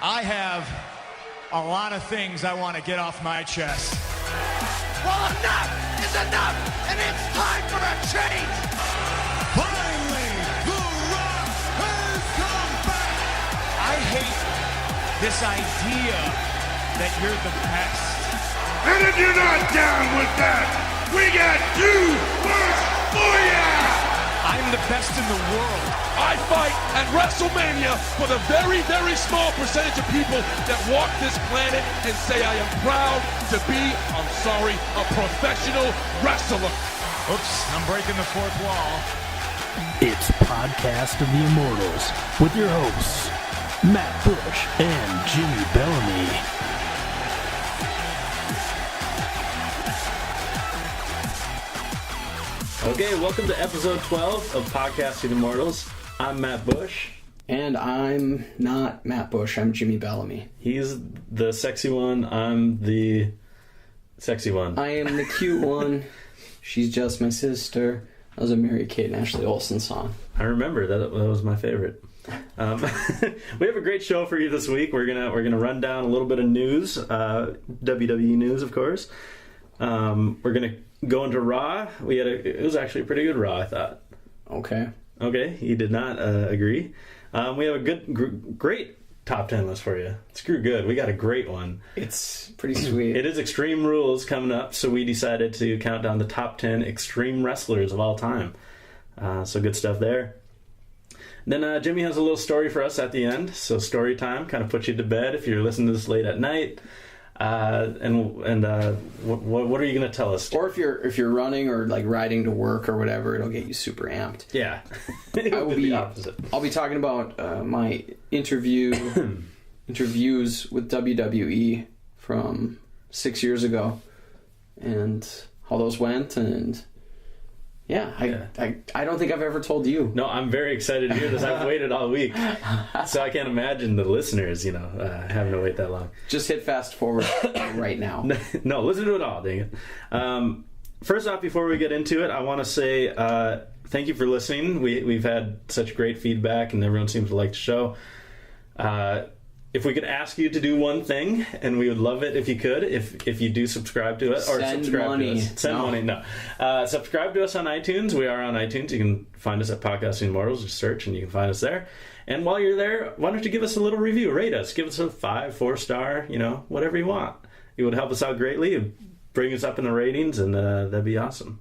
I have a lot of things I want to get off my chest. Well, enough is enough, and it's time for a change! Finally, The Rock has come back! I hate this idea that you're the best. And if you're not down with that, we got two words for ya! I'm the best in the world. I fight at WrestleMania for the very, very small percentage of people that walk this planet and say I am proud to be, I'm sorry, a professional wrestler. Oops, I'm breaking the fourth wall. It's Podcast of the Immortals with your hosts, Matt Bush and Jimmy Bellamy. Okay, welcome to episode 12 of Podcast of the Immortals. I'm Matt Bush. And I'm not Matt Bush, I'm Jimmy Bellamy. He's the sexy one, I'm the sexy one. I am the cute one. She's just my sister. That was a Mary-Kate and Ashley Olsen song. I remember, that was my favorite. We have a great show for you this week. We're gonna run down a little bit of news, WWE news, of course. We're gonna go into Raw. It was actually a pretty good Raw, I thought. Okay, you did not agree. We have a great top 10 list for you. Screw good, we got a great one. It's pretty sweet. It is Extreme Rules coming up, so we decided to count down the top 10 extreme wrestlers of all time. So good stuff there. Then Jimmy has a little story for us at the end, so story time, kind of puts you to bed if you're listening to this late at night. What are you going to tell us? Or if you're running or like riding to work or whatever, it'll get you super amped. Yeah. The opposite. I'll be talking about my interviews with WWE from 6 years ago and how those went, and I don't think I've ever told you. No, I'm very excited to hear this. I've waited all week, so I can't imagine the listeners, having to wait that long. Just hit fast forward right now. No, listen to it all, dang it. First off, before we get into it, I want to say thank you for listening. We've had such great feedback, and everyone seems to like the show. If we could ask you to do one thing, and we would love it if you could, if you do subscribe to us. Send money. Subscribe to us on iTunes. We are on iTunes. You can find us at Podcast of the Immortals. Just search, and you can find us there. And while you're there, why don't you give us a little review? Rate us. Give us a 4-star, whatever you want. It would help us out greatly. It would bring us up in the ratings, and that'd be awesome.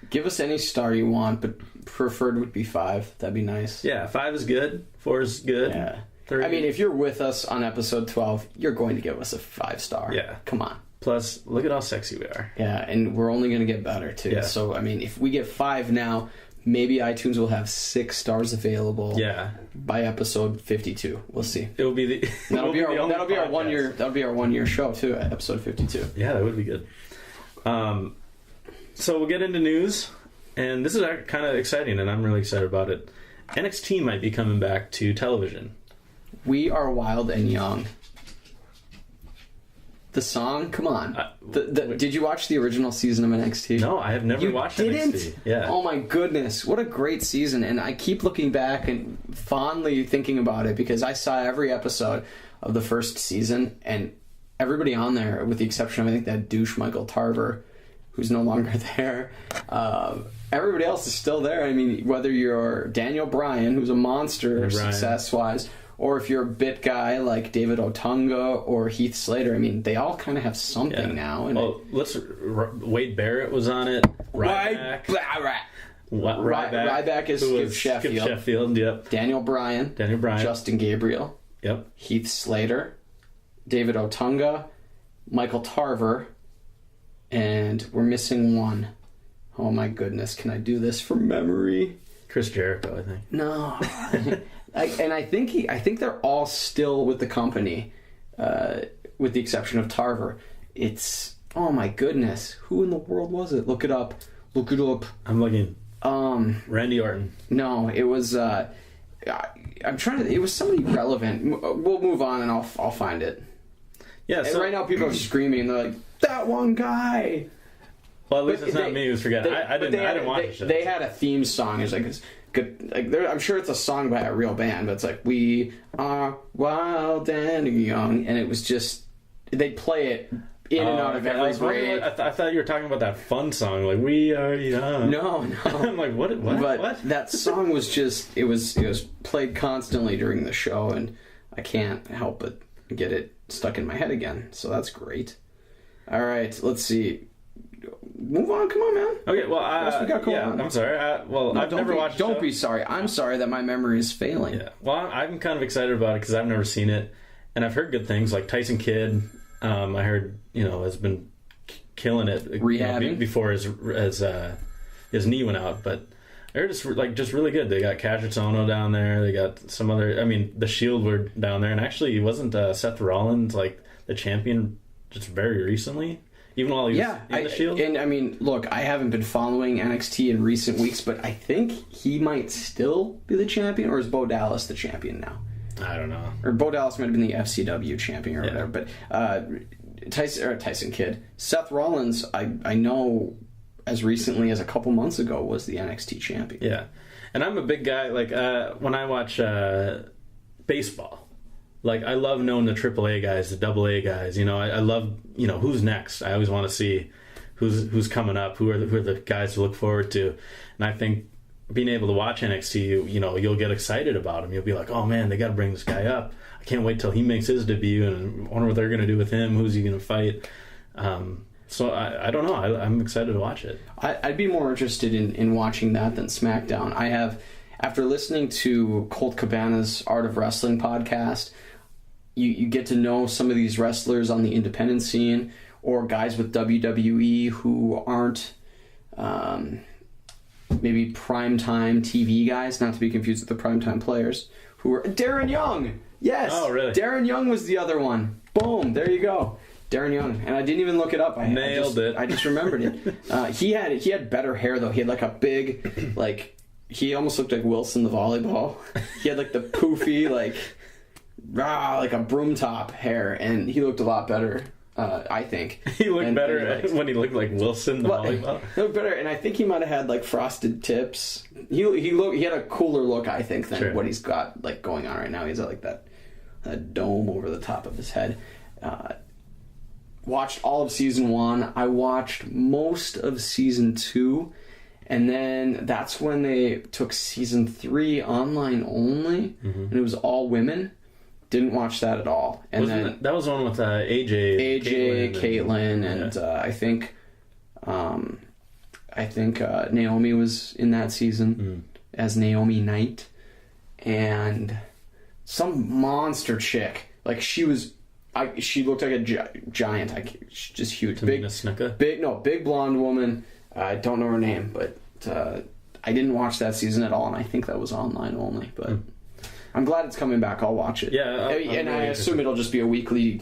Give us any star you want, but preferred would be 5. That'd be nice. Yeah, 5 is good. 4 is good. Yeah. 3. I mean, if you're with us on episode 12, you're going to give us a 5-star. Yeah. Come on. Plus, look at how sexy we are. Yeah, and we're only going to get better, too. Yeah. So, I mean, if we get 5 now, maybe iTunes will have 6 stars available by episode 52. We'll see. It will be the... That'll be our 1 year... That'll be our 1 year show, too, at episode 52. Yeah, that would be good. So we'll get into news, and this is kind of exciting, and I'm really excited about it. NXT might be coming back to television. We are wild and young. The song, come on. Did you watch the original season of NXT? No, I have never watched NXT. Yeah. Oh my goodness, what a great season! And I keep looking back and fondly thinking about it because I saw every episode of the first season, and everybody on there, with the exception of I think that douche Michael Tarver, who's no longer there. Everybody else is still there. I mean, whether you're Daniel Bryan, who's a monster success-wise, or if you're a bit guy like David Otunga or Heath Slater, I mean, they all kind of have something now. And Wade Barrett was on it. Ryback is Skip Sheffield. Yep. Daniel Bryan. Justin Gabriel. Yep. Heath Slater. David Otunga. Michael Tarver. And we're missing one. Oh my goodness, can I do this from memory? Chris Jericho, I think. No. I think they're all still with the company, with the exception of Tarver. It's, oh my goodness, who in the world was it? Look it up. I'm looking. Randy Orton. No, it was. I'm trying to. It was somebody relevant. We'll move on, and I'll find it. Yeah. So right now, people are screaming. They're like, "That one guy." Well, at least it's not me who's forgetting. I didn't watch it. They had a theme song. It's like, good. Like, I'm sure it's a song by a real band, but it's like, we are wild and young, and it was just, they'd play it in and out of every break. I thought you were talking about that fun song, like "We Are Young." No. I'm like, what? But that song was just, it was played constantly during the show, and I can't help but get it stuck in my head again. So that's great. All right, let's see. Move on, come on, man. Okay, well, what else we got going on? I'm sorry. I've never watched. Don't be sorry. I'm sorry that my memory is failing. Yeah. Well, I'm kind of excited about it because I've never seen it, and I've heard good things. Like Tyson Kidd, I heard has been killing it before his knee went out, but they're just really good. They got Cassius Ohno down there. They got some other. I mean, the Shield were down there, and actually, wasn't Seth Rollins like the champion just very recently? Even while he was in the Shield? And I mean, look, I haven't been following NXT in recent weeks, but I think he might still be the champion, or is Bo Dallas the champion now? I don't know. Or Bo Dallas might have been the FCW champion or whatever, but Tyson Kidd. Seth Rollins, I know as recently as a couple months ago was the NXT champion. Yeah. And I'm a big guy, like, when I watch baseball, like, I love knowing the AAA guys, the AA guys. I love, who's next. I always want to see who's coming up, who are the guys to look forward to. And I think being able to watch NXT, you'll get excited about him. You'll be like, oh man, they got to bring this guy up. I can't wait till he makes his debut, and I wonder what they're going to do with him. Who's he going to fight? So I don't know. I'm excited to watch it. I'd be more interested in watching that than SmackDown. I have, after listening to Colt Cabana's Art of Wrestling podcast, you get to know some of these wrestlers on the independent scene, or guys with WWE who aren't maybe primetime TV guys, not to be confused with the primetime players, who are Darren Young. Yes. Oh, really? Darren Young was the other one. Boom. There you go. Darren Young. And I didn't even look it up. I just remembered it. He had better hair, though. He had like a big, he almost looked like Wilson the volleyball. He had like the poofy, like a broom top hair, and he looked a lot better. I think he looked better when he looked like Wilson the volleyball. He looked better, and I think he might have had like frosted tips. He had a cooler look, I think, than what he's got like going on right now. He's got like that dome over the top of his head. Watched all of season 1. I watched most of season 2, and then that's when they took season 3 online only, and it was all women. Didn't watch that at all. And that was one with AJ, Caitlyn, and I think Naomi was in that season as Naomi Knight, and some monster chick. Like she looked like a giant. She's just huge, big blonde woman. I don't know her name, but I didn't watch that season at all, and I think that was online only. But I'm glad it's coming back. I'll watch it. Yeah, and I assume it'll just be a weekly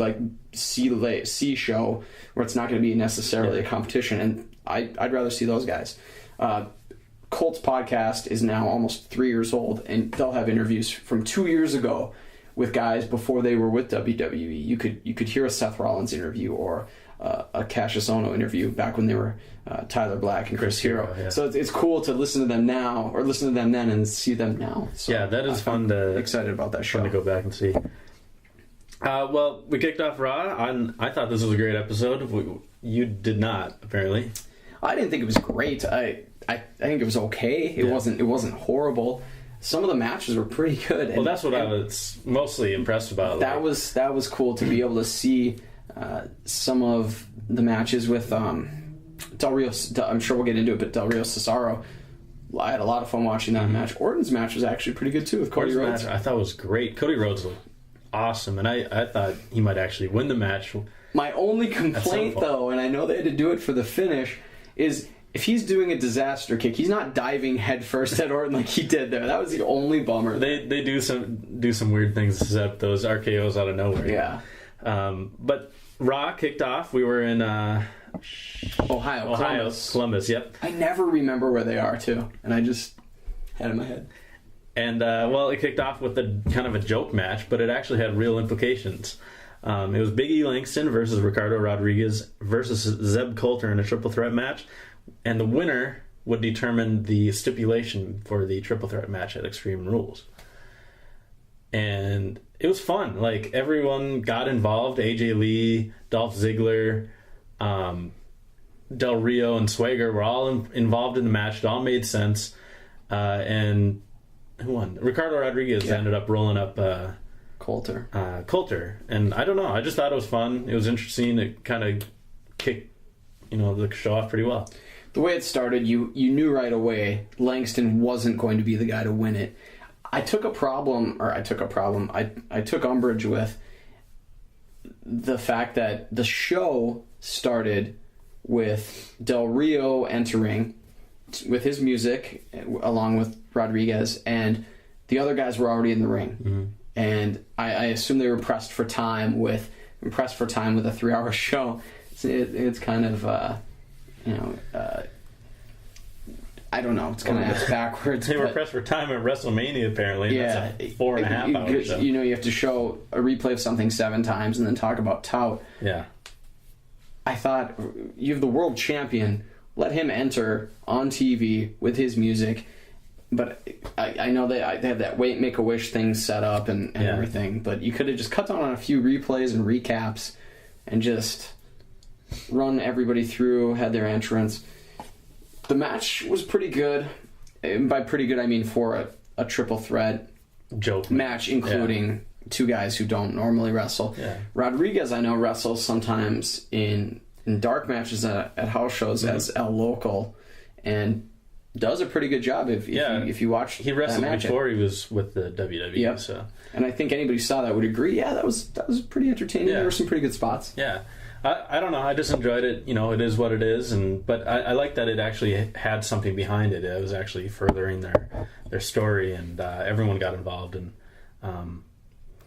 C show where it's not going to be necessarily a competition. And I'd rather see those guys. Colt's podcast is now almost 3 years old, and they'll have interviews from 2 years ago with guys before they were with WWE. You could hear a Seth Rollins interview or a Cassius Ohno interview back when they were Tyler Black and Chris Hero. Yeah. So it's cool to listen to them now, or listen to them then and see them now. So yeah, that is fun. Excited about that show. Fun to go back and see. Well, we kicked off Raw. I thought this was a great episode. You did not, apparently. I didn't think it was great. I think it was okay. It wasn't horrible. Some of the matches were pretty good. Well, that's what I was mostly impressed about. That was cool to be able to see some of the matches with Del Rio. I'm sure we'll get into it, but Del Rio Cesaro. I had a lot of fun watching that match. Orton's match was actually pretty good too with Cody Rhodes. I thought it was great. Cody Rhodes was awesome, and I thought he might actually win the match. My only complaint, though, and I know they had to do it for the finish, is if he's doing a disaster kick, he's not diving headfirst at Orton like he did there. That was the only bummer. They do some weird things to set up those RKOs out of nowhere. Yeah. But Raw kicked off. We were in Ohio, Columbus. Yep. I never remember where they are too, and I just had it in my head. And it kicked off with a kind of a joke match, but it actually had real implications. It was Big E Langston versus Ricardo Rodriguez versus Zeb Coulter in a triple threat match, and the winner would determine the stipulation for the triple threat match at Extreme Rules. And it was fun. Like, everyone got involved. AJ Lee, Dolph Ziggler, Del Rio, and Swagger were all involved in the match. It all made sense. And who won? Ricardo Rodriguez ended up rolling up Coulter. And I don't know. I just thought it was fun. It was interesting. It kind of kicked, the show off pretty well. The way it started, you knew right away Langston wasn't going to be the guy to win it. I took umbrage with the fact that the show started with Del Rio entering with his music along with Rodriguez, and the other guys were already in the ring. Mm-hmm. And I assume they were pressed for time with a 3-hour show. It's kind of I don't know. It's kind of ass backwards. They were pressed for time at WrestleMania, apparently. Yeah, that's a 4.5 hour show. You have to show a replay of something 7 times and then talk about tout. Yeah. I thought, you have the world champion. Let him enter on TV with his music. But I know they have that Make-A-Wish thing set up and everything. But you could have just cut down on a few replays and recaps and just run everybody through, had their entrance. The match was pretty good. And by pretty good, I mean for a triple threat joke match, including 2 guys who don't normally wrestle. Yeah. Rodriguez, I know, wrestles sometimes in dark matches at house shows as El Local, and does a pretty good job if you watch. He wrestled before he was with the WWE. Yep. So. And I think anybody who saw that would agree. Yeah, that was pretty entertaining. Yeah. There were some pretty good spots. Yeah. I don't know. I just enjoyed it. It is what it is, but I like that it actually had something behind it. It was actually furthering their story, and everyone got involved. And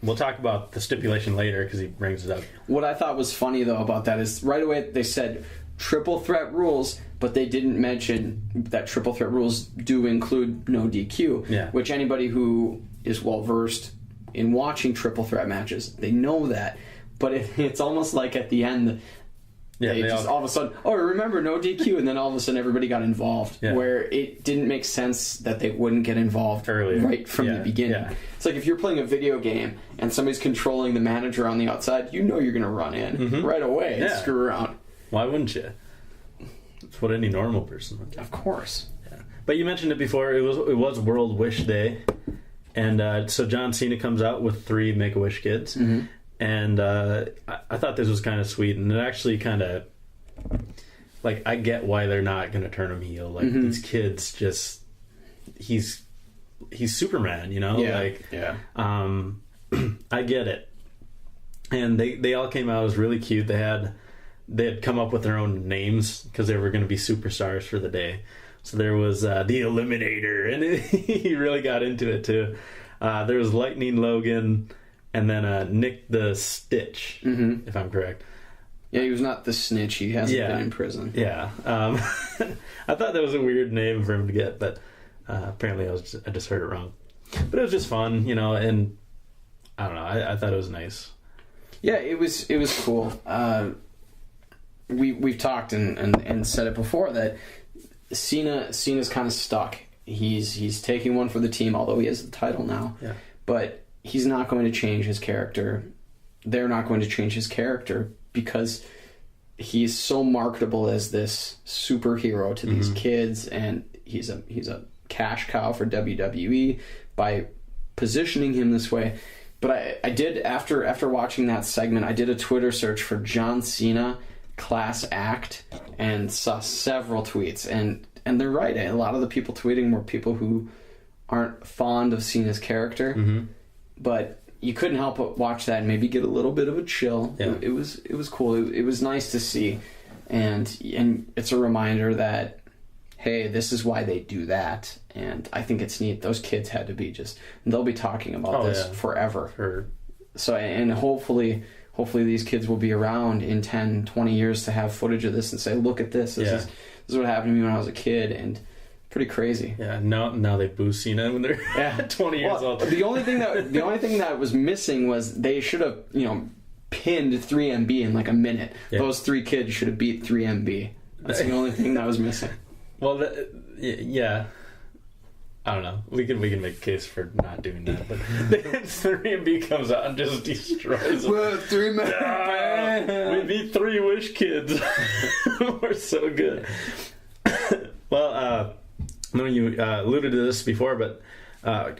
we'll talk about the stipulation later because he brings it up. What I thought was funny though about that is right away they said triple threat rules, but they didn't mention that triple threat rules do include no DQ. Yeah. Which anybody who is well versed in watching triple threat matches, they know that. But it's almost like at the end, they just all of a sudden, remember, no DQ, and then all of a sudden everybody got involved, where it didn't make sense that they wouldn't get involved earlier, right from the beginning. Yeah. It's like if you're playing a video game and somebody's controlling the manager on the outside, you're going to run in right away and screw around. Why wouldn't you? That's what any normal person would do. Of course. Yeah. But you mentioned it before, it was World Wish Day, and so John Cena comes out with 3 Make-A-Wish kids. Mm-hmm. And I thought this was kind of sweet, and it actually kind of, like, I get why they're not going to turn him heel. Like, these kids just, he's Superman, I get it. And they all came out. It was really cute. They had come up with their own names because they were going to be superstars for the day. So there was the Eliminator, and he really got into it too. There was Lightning Logan. And then Nick the Stitch, if I'm correct. Yeah, he was not the Snitch. He hasn't been in prison. Yeah. I thought that was a weird name for him to get, but apparently I just heard it wrong. But it was just fun, and I don't know. I thought it was nice. Yeah, it was cool. We've talked and said it before that Cena's kind of stuck. He's taking one for the team, although he has the title now. Yeah. But he's not going to change his character. They're not going to change his character because he's so marketable as this superhero to these kids, and he's a cash cow for WWE by positioning him this way. But I did after watching that segment, I did a Twitter search for John Cena class act and saw several tweets, and they're right. A lot of the people tweeting were people who aren't fond of Cena's character. Mm-hmm. But you couldn't help but watch that and maybe get a little bit of a chill. Yeah. It was cool. It was nice to see, and it's a reminder that, hey, this is why they do that. And I think it's neat. Those kids had to be they'll be talking about this forever. Sure. So, and hopefully these kids will be around in 10, 20 years to have footage of this and say, look at this. This is what happened to me when I was a kid. And pretty crazy. Yeah, now they boo Cena when they're 20 years old. The only thing that was missing was they should have, pinned 3MB in like a minute. Yeah. Those 3 kids should have beat 3MB. That's the only thing that was missing. Well, yeah. I don't know. We can make a case for not doing that, but then 3MB comes out and just destroys them. Well, 3-man. We beat 3 Wish Kids. We're so good. Well, I know you alluded to this before, but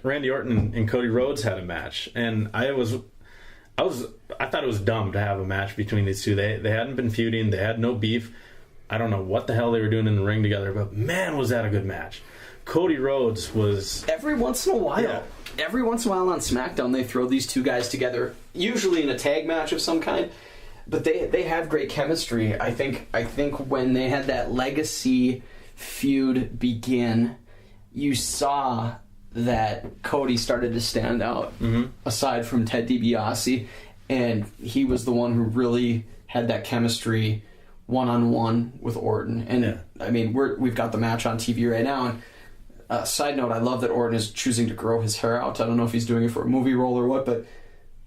Randy Orton and Cody Rhodes had a match, and I thought it was dumb to have a match between these two. They hadn't been feuding. They had no beef. I don't know what the hell they were doing in the ring together, but man, was that a good match. Cody Rhodes was... Every once in a while. Yeah. Every once in a while on SmackDown, they throw these two guys together, usually in a tag match of some kind, but they have great chemistry. I think when they had that legacy feud begin, you saw that Cody started to stand out, aside from Ted DiBiase, and he was the one who really had that chemistry one-on-one with Orton. And, I mean, we've got the match on TV right now, and side note, I love that Orton is choosing to grow his hair out. I don't know if he's doing it for a movie role or what, but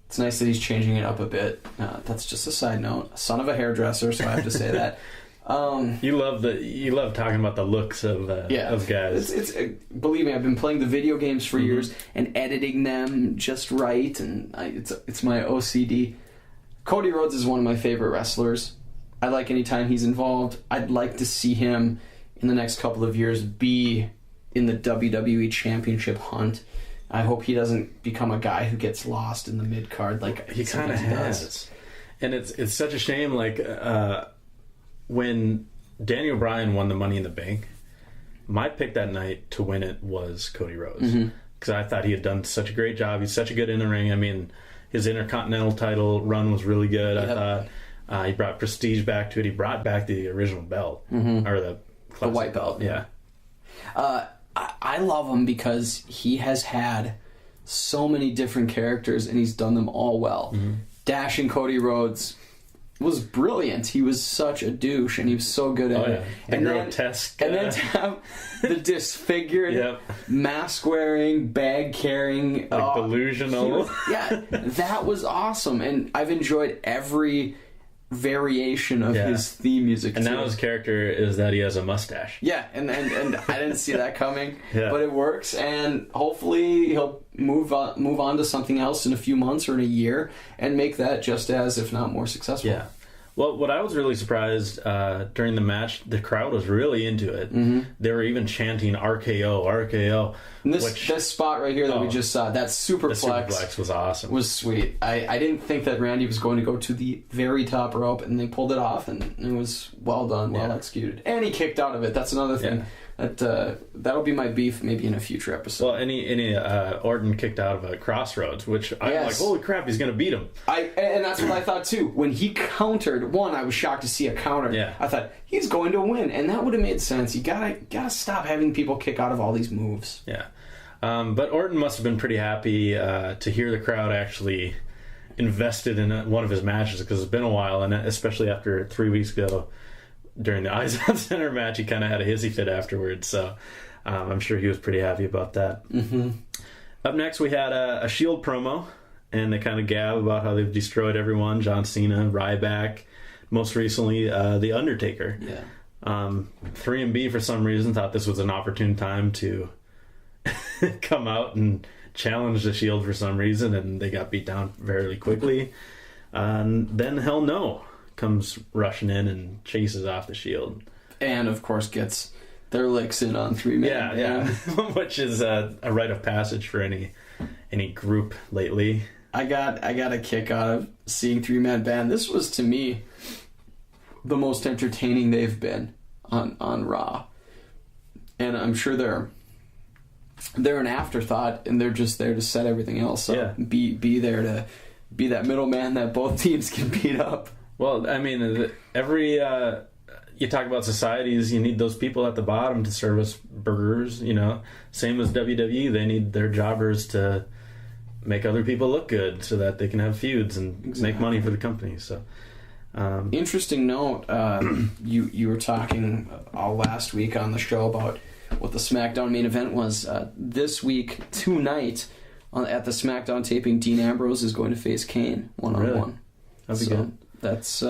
it's nice that he's changing it up a bit. That's just a side note. Son of a hairdresser, so I have to say that. You love talking about the looks of guys. It's believe me, I've been playing the video games for years and editing them just right, and it's my OCD. Cody Rhodes is one of my favorite wrestlers. I like any time he's involved. I'd like to see him in the next couple of years be in the WWE Championship hunt. I hope he doesn't become a guy who gets lost in the mid card like he kind of has. And it's such a shame. Like when Daniel Bryan won the Money in the Bank, my pick that night to win it was Cody Rhodes, because I thought he had done such a great job. He's such a good in the ring. I mean, his Intercontinental title run was really good. Yep. I thought he brought prestige back to it. He brought back the original belt or the white belt. Yeah. I love him because he has had so many different characters and he's done them all well. Dashing Cody Rhodes was brilliant. He was such a douche and he was so good at it. The grotesque. And then to have the disfigured, mask wearing, bag carrying, delusional. That was awesome. And I've enjoyed every variation of his theme music. And too. now his character is that he has a mustache. Yeah, and I didn't see that coming, Yeah. but it works, and hopefully he'll move on to something else in a few months or in a year and make that just as, if not more successful. Yeah. Well, what I was really surprised during the match, the crowd was really into it. They were even chanting RKO, RKO. And this spot right here that we just saw, that superplex was awesome. Was sweet. I didn't think that Randy was going to go to the very top rope, and they pulled it off, and it was well done, well executed. And he kicked out of it. That's another thing. That'll be my beef maybe in a future episode. Well, any Orton kicked out of a Crossroads, which I'm like, holy crap, he's going to beat him. And that's what I thought too. When he countered, I was shocked to see a counter. Yeah. I thought he's going to win, and that would have made sense. You gotta stop having people kick out of all these moves. Yeah. But Orton must have been pretty happy to hear the crowd actually invested in one of his matches, because it's been a while, and especially after 3 weeks ago during the Eyes Out Center match, he kind of had a hissy fit afterwards. So I'm sure he was pretty happy about that. Up next, we had a Shield promo, and they kind of gab about how they've destroyed everyone. John Cena, Ryback, most recently The Undertaker. Yeah. 3MB, for some reason, thought this was an opportune time to come out and challenge the Shield for some reason, and they got beat down very quickly. And then Hell No comes rushing in and chases off the Shield, and of course gets their licks in on 3-man. Which is a rite of passage for any group lately. I got a kick out of seeing 3-man band. This was, to me, the most entertaining they've been on Raw, and I'm sure they're an afterthought, and they're just there to set everything else up. Be there to be that middleman that both teams can beat up. Well, I mean, you talk about societies, you need those people at the bottom to service burgers, Same as WWE, they need their jobbers to make other people look good so that they can have feuds and make money for the company. So, interesting note, you were talking all last week on the show about what the SmackDown main event was. This week, tonight, at the SmackDown taping, Dean Ambrose is going to face Kane one-on-one. That'd be good. That's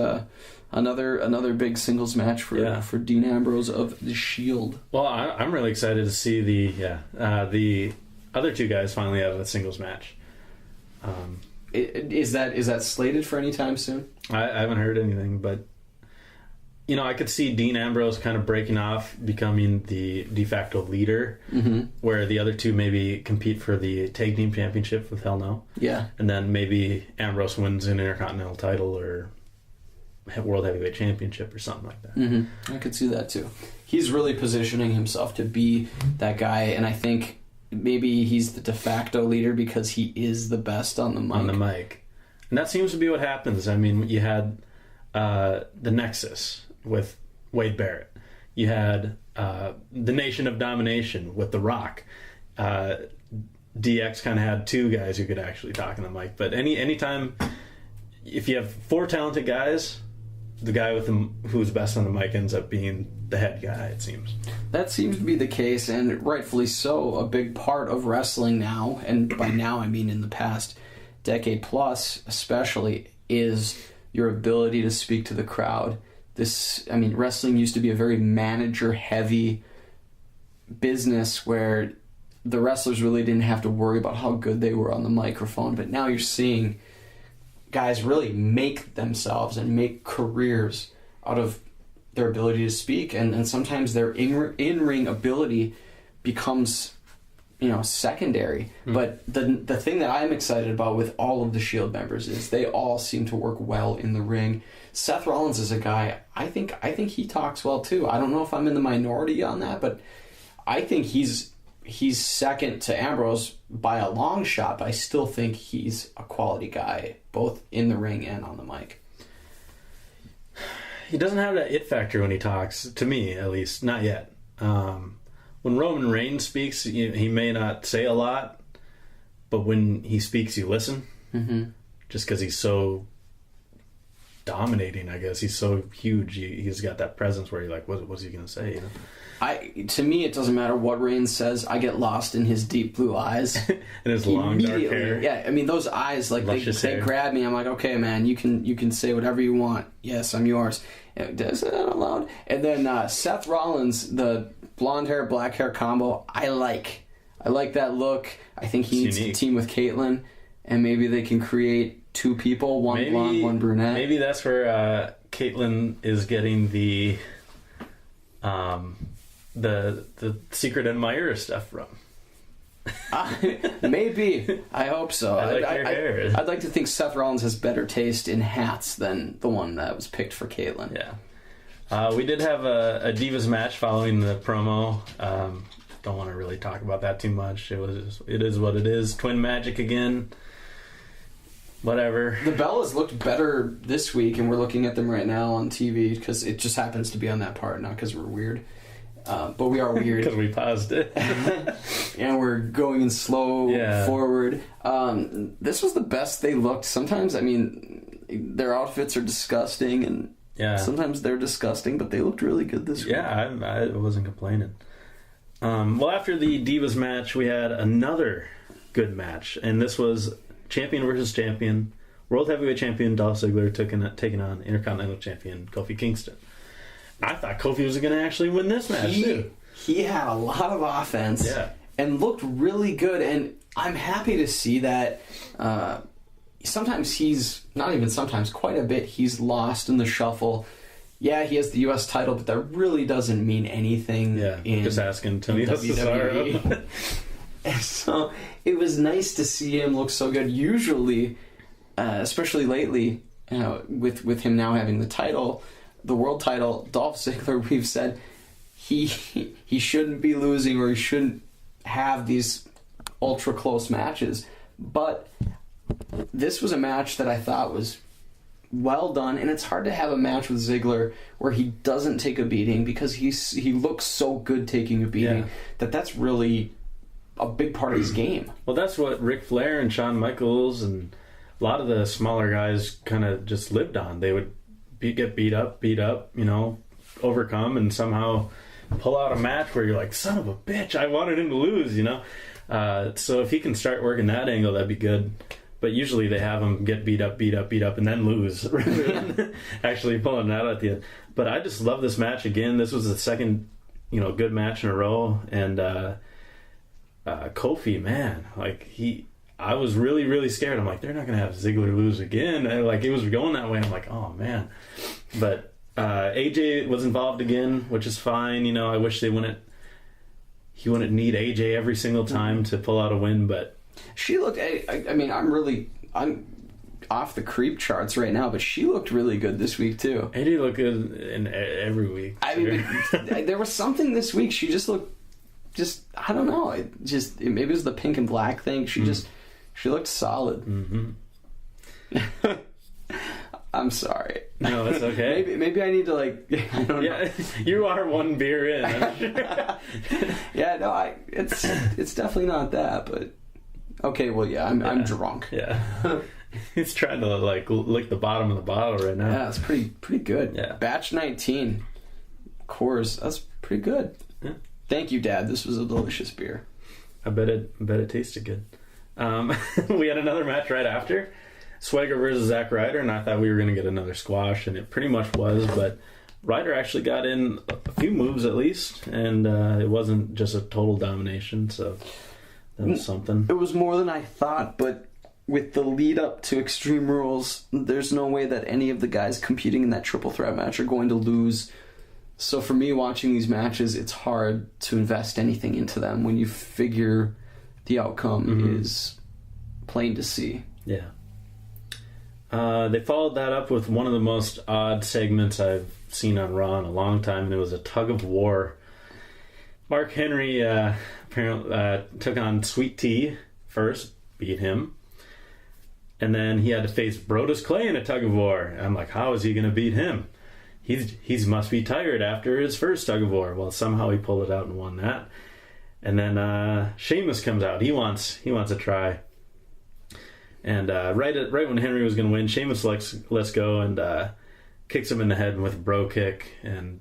another big singles match for Dean Ambrose of the Shield. Well, I'm really excited to see the other two guys finally have a singles match. Is that slated for any time soon? I haven't heard anything, but I could see Dean Ambrose kind of breaking off, becoming the de facto leader, where the other two maybe compete for the tag team championship with Hell No. Yeah. And then maybe Ambrose wins an Intercontinental title or World Heavyweight Championship or something like that. I could see that too. He's really positioning himself to be that guy, and I think maybe he's the de facto leader because he is the best on the mic. And that seems to be what happens. I mean, you had the Nexus with Wade Barrett. You had the Nation of Domination with The Rock. DX kind of had two guys who could actually talk on the mic. But anytime, if you have four talented guys, the guy who's best on the mic ends up being the head guy, it seems. That seems to be the case, and rightfully so. A big part of wrestling now, and by now I mean in the past decade plus especially, is your ability to speak to the crowd. Wrestling used to be a very manager-heavy business where the wrestlers really didn't have to worry about how good they were on the microphone, but now you're seeing guys really make themselves and make careers out of their ability to speak, and sometimes their in-ring ability becomes secondary. But the thing that I'm excited about with all of the Shield members is they all seem to work well in the ring. Seth Rollins is a guy, I think he talks well too. I don't know if I'm in the minority on that, but I think he's second to Ambrose by a long shot, but I still think he's a quality guy, both in the ring and on the mic. He doesn't have that it factor when he talks, to me at least, not yet. When Roman Reigns speaks, he may not say a lot, but when he speaks, you listen. Just because he's so dominating, I guess. He's so huge. He's got that presence where you're like, what's he going to say? To me, it doesn't matter what Reigns says. I get lost in his deep blue eyes. And his long dark hair. Yeah, I mean, those eyes, they grab me. I'm like, okay, man, you can say whatever you want. Yes, I'm yours. Does that out loud? And then Seth Rollins, the blonde hair, black hair combo, I like that look. I think he needs to team with Caitlyn, and maybe they can create two people, one blonde, one brunette. Maybe that's where Caitlyn is getting the Secret Admirer stuff from. Maybe. I hope so. I like your hair. I'd like to think Seth Rollins has better taste in hats than the one that was picked for Caitlyn. Yeah. We did have a Divas match following the promo. Don't want to really talk about that too much. It is what it is. Twin Magic again. Whatever. The Bellas looked better this week, and we're looking at them right now on TV because it just happens to be on that part, not because we're weird. But we are weird. Because we paused it. And we're going in slow forward. This was the best they looked. Sometimes, their outfits are disgusting, and sometimes they're disgusting, but they looked really good this week. Yeah, I wasn't complaining. Well, after the Divas match, we had another good match, and this was champion versus champion. World Heavyweight Champion Dolph Ziggler taking on Intercontinental Champion Kofi Kingston. I thought Kofi was going to actually win this match, too. He had a lot of offense and looked really good, and I'm happy to see that. Sometimes quite a bit, he's lost in the shuffle. Yeah, he has the U.S. title, but that really doesn't mean anything. Yeah, just asking Tony WWE. And so it was nice to see him look so good. Usually, especially lately, with him now having the title, the world title, Dolph Ziggler, we've said he shouldn't be losing, or he shouldn't have these ultra close matches. But this was a match that I thought was well done, and it's hard to have a match with Ziggler where he doesn't take a beating, because he looks so good taking a beating that's really a big part of his game. Well, that's what Ric Flair and Shawn Michaels and a lot of the smaller guys kind of just lived on. They would get beat up, overcome, and somehow pull out a match where you're like, son of a bitch, I wanted him to lose, So if he can start working that angle, that'd be good. But usually they have him get beat up, and then lose. Actually pulling it out at the end. But I just love this match again. This was the second, good match in a row. And Kofi, man, I was really, really scared. I'm like, they're not going to have Ziggler lose again. And, it was going that way. I'm like, oh, man. But AJ was involved again, which is fine. I wish he wouldn't need AJ every single time to pull out a win, but she looked. I mean, I'm off the creep charts right now, but she looked really good this week too. AJ looked good in every week. I mean, there was something this week. She just looked, I don't know. Maybe it was the pink and black thing. She looked solid. Mm-hmm. I'm sorry. No, it's okay. maybe I need to I don't know. You are one beer in. I'm sure. Yeah, no, it's definitely not that, but okay. Well, yeah, I'm drunk. Yeah, he's trying to lick the bottom of the bottle right now. Yeah, it's pretty good. Yeah, batch 19, Coors. That's pretty good. Yeah. Thank you, Dad. This was a delicious beer. I bet it tasted good. We had another match right after. Swagger versus Zack Ryder, and I thought we were going to get another squash, and it pretty much was, but Ryder actually got in a few moves at least, and it wasn't just a total domination, so that was something. It was more than I thought, but with the lead up to Extreme Rules, there's no way that any of the guys competing in that triple threat match are going to lose. So for me, watching these matches, it's hard to invest anything into them when you figure the outcome is plain to see. Yeah. They followed that up with one of the most odd segments I've seen on Raw in a long time, and it was a tug of war. Mark Henry apparently took on Sweet Tea first, beat him, and then he had to face Brodus Clay in a tug of war. And I'm like, how is he going to beat him? He's must be tired after his first tug of war. Well, somehow he pulled it out and won that. And then Sheamus comes out. He wants a try. And right when Henry was going to win, Sheamus lets go and kicks him in the head with a bro kick, and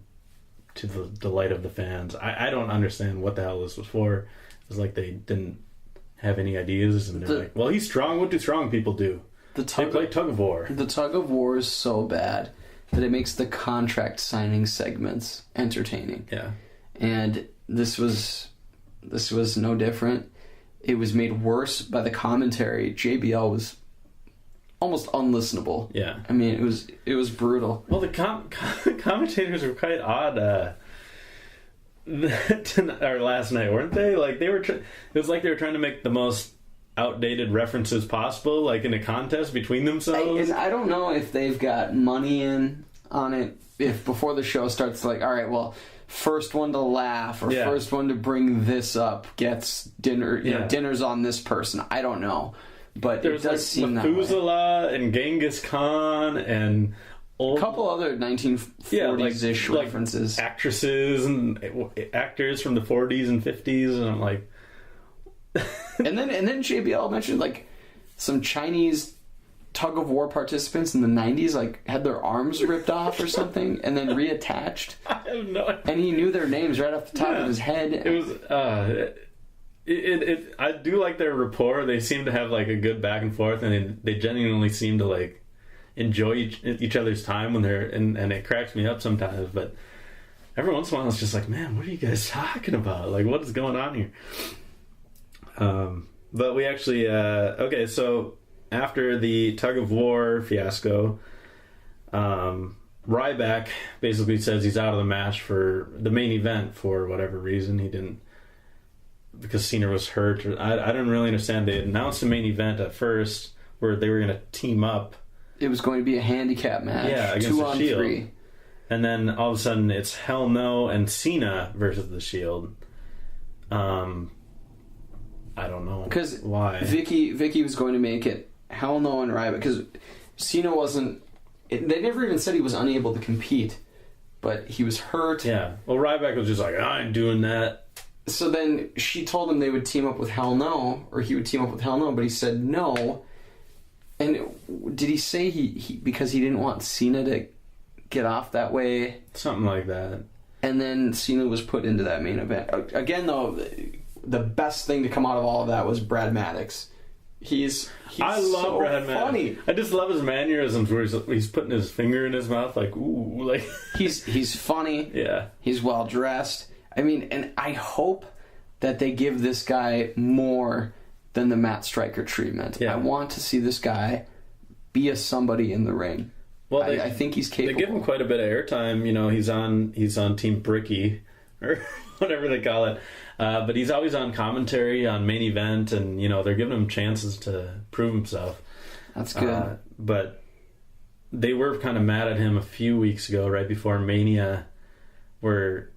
to the delight of the fans. I don't understand what the hell this was for. It was like they didn't have any ideas, and they're like, well, he's strong. What do strong people do? They play tug of war. The tug of war is so bad that it makes the contract signing segments entertaining. Yeah. And this was no different. It was made worse by the commentary. JBL was almost unlistenable. Yeah. I mean, it was brutal. Well, the commentators were quite odd last night, weren't they? It was like they were trying to make the most outdated references possible, in a contest between themselves. I don't know if they've got money in on it. If before the show starts, all right, well, first one to laugh or first one to bring this up gets dinner. Dinner's on this person. I don't know, but there's it does seem Methuselah and Genghis Khan and a couple other 1940s-ish references, actresses and actors from the 40s and 50s, and I'm like, and then JBL mentioned some Chinese tug of war participants in the 90s had their arms ripped off or something and then reattached. I have no idea. And he knew their names right off the top of his head. It was I do like their rapport. They seem to have a good back and forth, and they genuinely seem to enjoy each other's time when they're and it cracks me up sometimes, but every once in a while it's just man, what are you guys talking about? What is going on here? But we actually okay, so after the tug of war fiasco, Ryback basically says he's out of the match for the main event for whatever reason. He didn't, because Cena was hurt. I didn't really understand. They announced the main event at first where they were going to team up. It was going to be a handicap match. Yeah, against 2 the on Shield. 3. And then all of a sudden it's Hell No and Cena versus the Shield. I don't know why. Vicky was going to make it Hell No and Ryback, because Cena wasn't. They never even said he was unable to compete, but he was hurt. Yeah. Well, Ryback was just I ain't doing that. So then she told him they would team up with Hell No, or he would team up with Hell No, but he said no. And did he say he because he didn't want Cena to get off that way? Something like that. And then Cena was put into that main event. Again, though, the best thing to come out of all of that was Brad Maddox I love so Brad funny. Madden. I just love his mannerisms where he's putting his finger in his mouth, like ooh, like he's funny. Yeah, he's well dressed. I mean, and I hope that they give this guy more than the Matt Striker treatment. Yeah. I want to see this guy be a somebody in the ring. Well, I think he's capable. They give him quite a bit of airtime. You know, he's on Team Bricky or whatever they call it. But he's always on commentary, on main event, and, you know, they're giving him chances to prove himself. That's good. But they were kind of mad at him a few weeks ago, right before Mania, where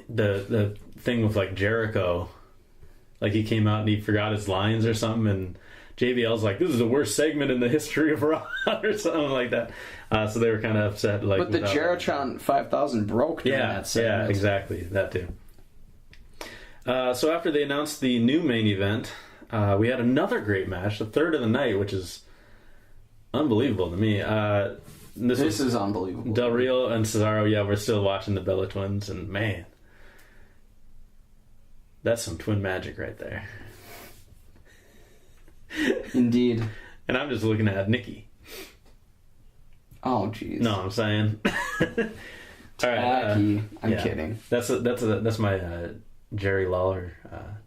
the thing with, like, Jericho, like, he came out and he forgot his lines or something, and JBL's like, this is the worst segment in the history of Raw, or something like that. So they were kind of upset. Like, but the Jerichan 5000 broke during that segment. Yeah, exactly. That too. So after they announced the new main event, we had another great match, the third of the night, which is unbelievable to me. This is unbelievable. Del Rio and Cesaro, yeah, we're still watching the Bella Twins, and man, that's some twin magic right there. Indeed. And I'm just looking at Nikki. Oh, jeez. No, I'm saying. All right, I'm kidding. That's my Jerry Lawler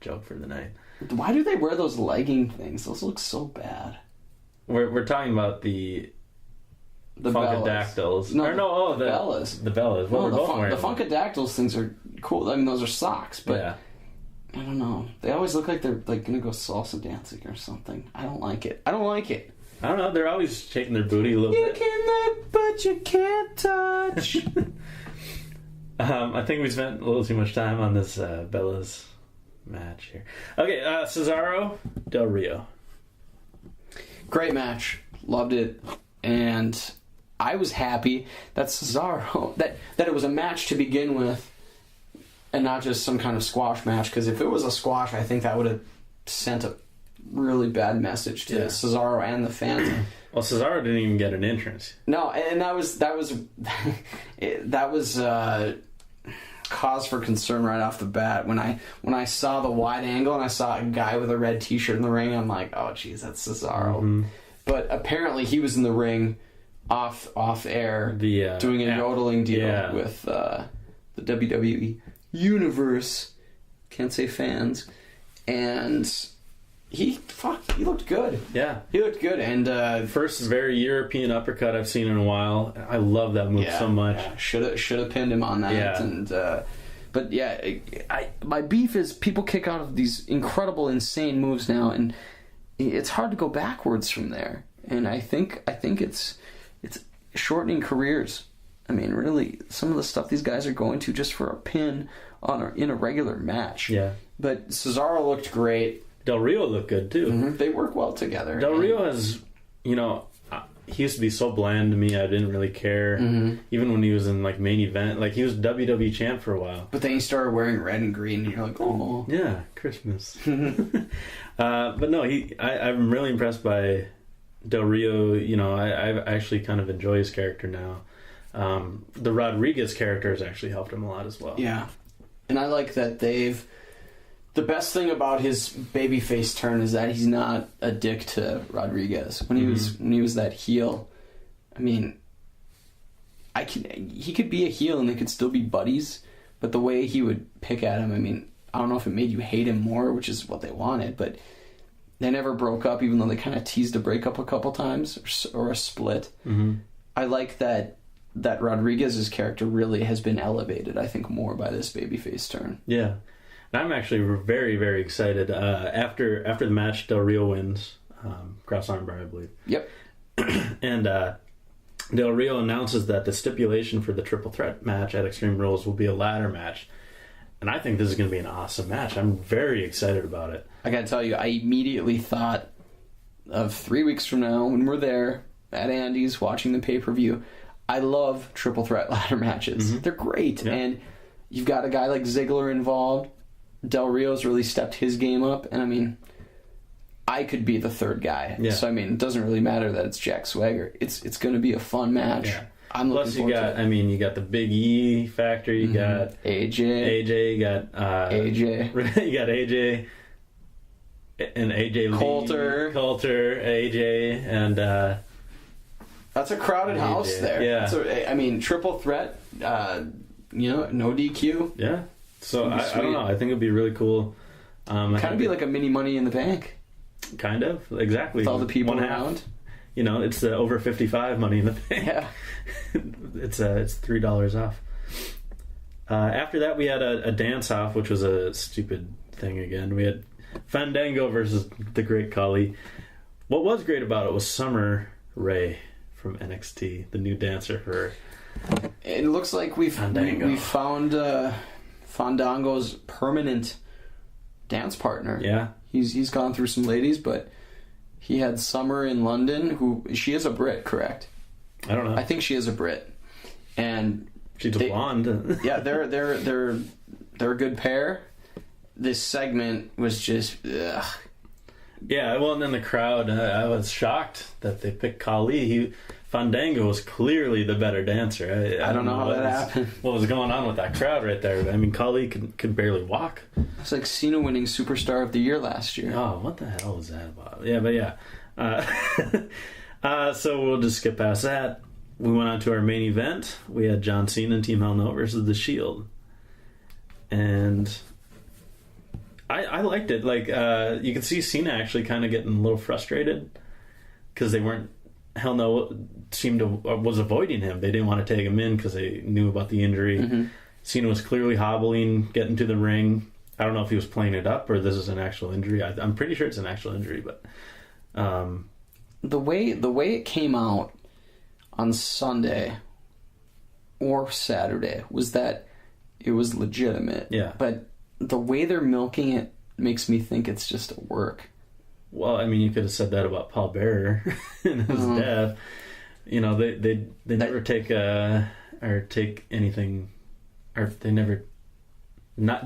joke for the night. Why do they wear those legging things? Those look so bad. We're talking about the Funkadactyls. No, the Bellas. The Bellas. Well, the Funkadactyls things are cool. I mean, those are socks, but yeah. I don't know. They always look like they're like gonna go salsa dancing or something. I don't like it. I don't know. They're always shaking their booty a little bit. You can look, but you can't touch. I think we spent a little too much time on this Bella's match here. Okay, Cesaro, Del Rio. Great match. Loved it. And I was happy that Cesaro, that it was a match to begin with and not just some kind of squash match, because if it was a squash, I think that would have sent a really bad message to Cesaro and the fans. Well, Cesaro didn't even get an entrance. No, and that was cause for concern right off the bat. When I saw the wide angle and I saw a guy with a red t-shirt in the ring, I'm like, oh geez, that's Cesaro. Mm-hmm. But apparently he was in the ring off air doing a yodeling deal with the WWE Universe, can't say fans, and he looked good. Yeah, he looked good, and first very European uppercut I've seen in a while. I love that move so much. Yeah. Should have pinned him on that. Yeah. And but yeah, my beef is people kick out of these incredible, insane moves now, and it's hard to go backwards from there. And I think it's shortening careers. I mean, really, some of the stuff these guys are going to just for a pin in a regular match. Yeah. But Cesaro looked great. Del Rio looked good too. Mm-hmm. They work well together. Del Rio has, he used to be so bland to me. I didn't really care. Mm-hmm. Even when he was in like main event, like he was WWE champ for a while. But then he started wearing red and green, and you're like, oh, yeah, Christmas. But no, I'm really impressed by Del Rio. I actually kind of enjoy his character now. The Rodriguez character has actually helped him a lot as well. Yeah, and I like that the best thing about his babyface turn is that he's not a dick to Rodriguez. When he was that heel, I mean, he could be a heel and they could still be buddies, but the way he would pick at him, I mean, I don't know if it made you hate him more, which is what they wanted, but they never broke up, even though they kind of teased a breakup a couple times or a split. Mm-hmm. I like that Rodriguez's character really has been elevated, I think, more by this babyface turn. Yeah. And I'm actually very, very excited. After the match, Del Rio wins. Cross armbar, I believe. Yep. And Del Rio announces that the stipulation for the triple threat match at Extreme Rules will be a ladder match. And I think this is going to be an awesome match. I'm very excited about it. I got to tell you, I immediately thought of 3 weeks from now when we're there at Andy's watching the pay-per-view. I love triple threat ladder matches. Mm-hmm. They're great. Yeah. And you've got a guy like Ziggler involved. Del Rio's really stepped his game up. And I mean, I could be the third guy. Yeah. So I mean, it doesn't really matter that it's Jack Swagger. It's going to be a fun match. Yeah. I'm looking forward to it. You got the Big E factor. You got AJ. You got AJ. You got AJ. and AJ Lee, Coulter, AJ, and that's a crowded house there. Yeah, triple threat. No DQ. Yeah. So I don't know. I think it'd be really cool. Kind of be like a mini Money in the Bank. Kind of, exactly. With all the people around. It's the over 55 Money in the Bank. Yeah. It's $3 off. After that, we had a dance off, which was a stupid thing again. We had Fandango versus the Great Khali. What was great about it was Summer Rae from NXT, the new dancer for. It looks like we found Fandango's permanent dance partner. Yeah, he's gone through some ladies, but he had Summer in London. Who she is a Brit, correct? I don't know. I think she is a Brit, and she's a blonde. Yeah, they're a good pair. This segment was just. Ugh. Yeah, well, and then the crowd, I was shocked that they picked Khali. Fandango was clearly the better dancer. I don't know how that happened. What was going on with that crowd right there? I mean, Khali could barely walk. It's like Cena winning Superstar of the Year last year. Oh, what the hell was that about? Yeah, but yeah. So we'll just skip past that. We went on to our main event. We had John Cena and Team Hell No versus The Shield. And I liked it. Like, you could see Cena actually kind of getting a little frustrated because they weren't. Hell No was avoiding him. They didn't want to take him in because they knew about the injury. Mm-hmm. Cena was clearly hobbling, getting to the ring. I don't know if he was playing it up or this is an actual injury. I'm pretty sure it's an actual injury, but the way it came out on Sunday or Saturday was that it was legitimate. Yeah, but the way they're milking it makes me think it's just a work. Well, I mean, you could have said that about Paul Bearer and his death. They never take anything, or they never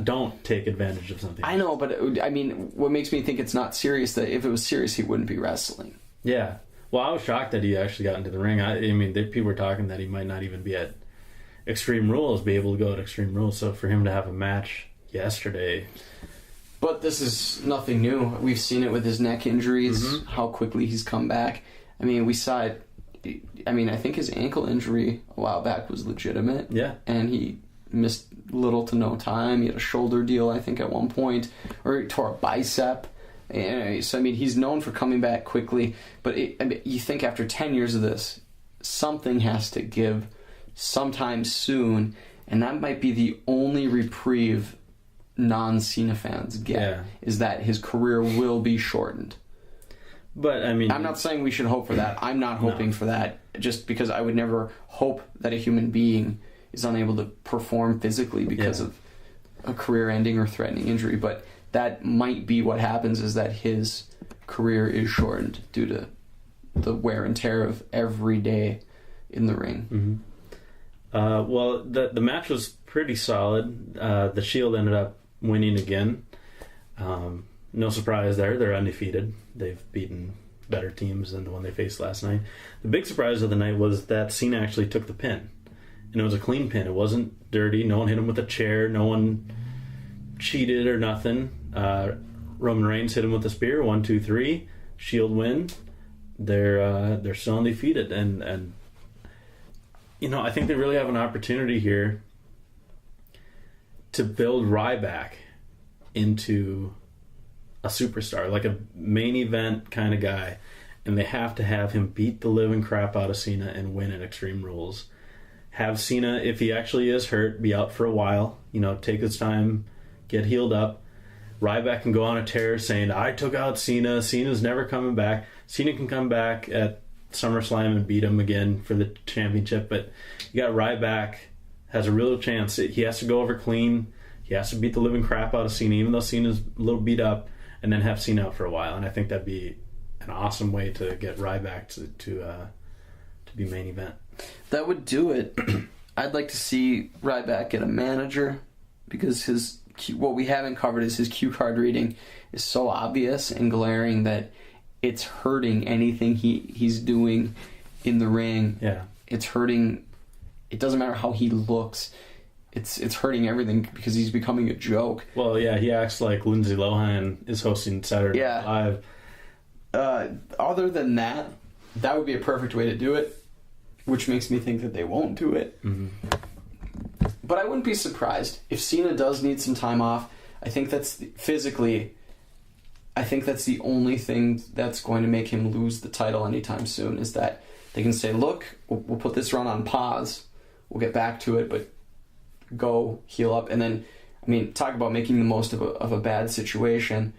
don't take advantage of something. I know, but what makes me think it's not serious? That if it was serious, he wouldn't be wrestling. Yeah. Well, I was shocked that he actually got into the ring. People were talking that he might not even be at Extreme Rules, be able to go at Extreme Rules. So for him to have a match yesterday. But this is nothing new. We've seen it with his neck injuries, how quickly he's come back. We saw it. I think his ankle injury a while back was legitimate. Yeah. And he missed little to no time. He had a shoulder deal, I think, at one point. Or he tore a bicep. So, he's known for coming back quickly. But you think after 10 years of this, something has to give sometime soon. And that might be the only reprieve non-Cena fans get, is that his career will be shortened. But I'm not saying we should hope for that. I'm not hoping for that, just because I would never hope that a human being is unable to perform physically because of a career-ending or threatening injury. But that might be what happens, is that his career is shortened due to the wear and tear of every day in the ring. Mm-hmm. Well, the match was pretty solid. The Shield ended up winning again. No surprise there. They're undefeated. They've beaten better teams than the one they faced last night. The big surprise of the night was that Cena actually took the pin. And it was a clean pin. It wasn't dirty. No one hit him with a chair. No one cheated or nothing. Roman Reigns hit him with a spear. 1, 2, 3. Shield win. They're still undefeated. And I think they really have an opportunity here to build Ryback into a superstar, like a main event kind of guy, and they have to have him beat the living crap out of Cena and win at Extreme Rules. Have Cena, if he actually is hurt, be out for a while, take his time, get healed up. Ryback can go on a tear saying, I took out Cena, Cena's never coming back. Cena can come back at SummerSlam and beat him again for the championship, but you got Ryback has a real chance. He has to go over clean. He has to beat the living crap out of Cena, even though Cena's a little beat up, and then have Cena out for a while. And I think that'd be an awesome way to get Ryback to be main event. That would do it. I'd like to see Ryback get a manager, because what we haven't covered is his cue card reading is so obvious and glaring that it's hurting anything he's doing in the ring. Yeah. It's hurting. It doesn't matter how he looks. it's hurting everything because he's becoming a joke. Well, yeah, he acts like Lindsay Lohan is hosting Saturday Night Live. Other than that would be a perfect way to do it, which makes me think that they won't do it. Mm-hmm. But I wouldn't be surprised if Cena does need some time off. I think physically, I think that's the only thing that's going to make him lose the title anytime soon, is that they can say, look, we'll put this run on pause, we'll get back to it, but go heal up. And then, I mean, talk about making the most of a bad situation,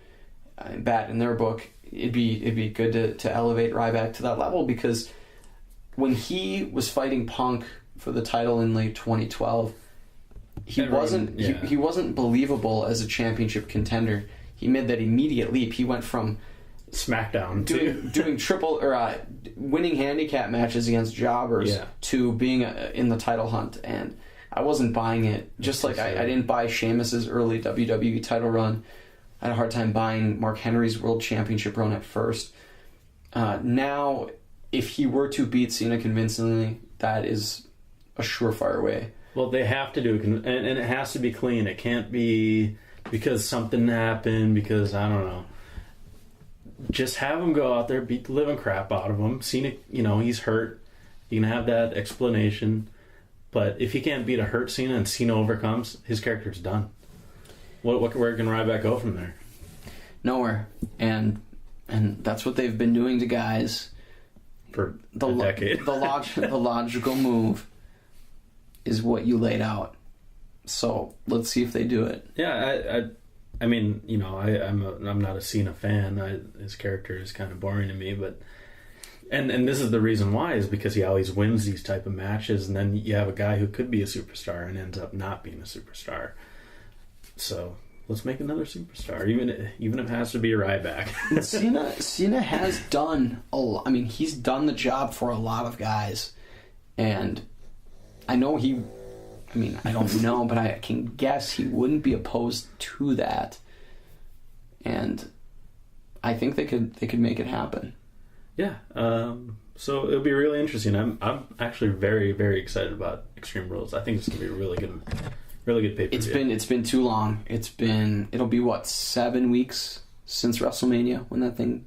bad in their book. It'd be good to elevate Ryback to that level, because when he was fighting Punk for the title in late 2012, he wasn't believable as a championship contender. He made that immediate leap. He went from SmackDown doing triple or winning handicap matches against jobbers to being in the title hunt, and I wasn't buying it. Just like I didn't buy Sheamus's early WWE title run. I had a hard time buying Mark Henry's World Championship run at first. Now, if he were to beat Cena convincingly, that is a surefire way. Well, they have to do it, and it has to be clean. It can't be because something happened, because, I don't know. Just have him go out there, beat the living crap out of him. Cena, he's hurt. You can have that explanation. But if he can't beat a hurt Cena and Cena overcomes, his character's done. Where can Ryback go from there? Nowhere. And that's what they've been doing to guys for a decade. The logical move is what you laid out. So let's see if they do it. Yeah, I mean, I'm not a Cena fan. His character is kind of boring to me, but and this is the reason why, is because he always wins these type of matches, and then you have a guy who could be a superstar and ends up not being a superstar. So let's make another superstar, even if it has to be a Ryback. Cena has done a lot. I mean, he's done the job for a lot of guys, and I know I don't know, but I can guess he wouldn't be opposed to that, and I think they could make it happen. Yeah. So it'll be really interesting. I'm actually very, very excited about Extreme Rules. I think it's gonna be a really good pay-per-view. It's been too long. It'll be 7 weeks since WrestleMania, when that thing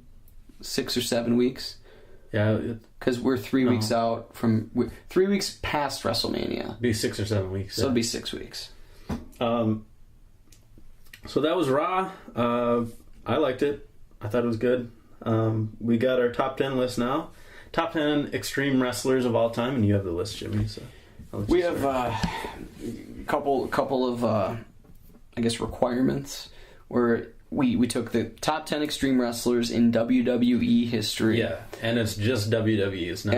6 or 7 weeks. Yeah, because we're 3 weeks out from 3 weeks past WrestleMania. It'd be 6 or 7 weeks. So it'll be 6 weeks. So that was Raw. I liked it. I thought it was good. We got our top 10 list now. Top 10 extreme wrestlers of all time, and you have the list, Jimmy. So we have a couple of I guess requirements where we took the top 10 extreme wrestlers in WWE history. Yeah, and it's just WWE. It's not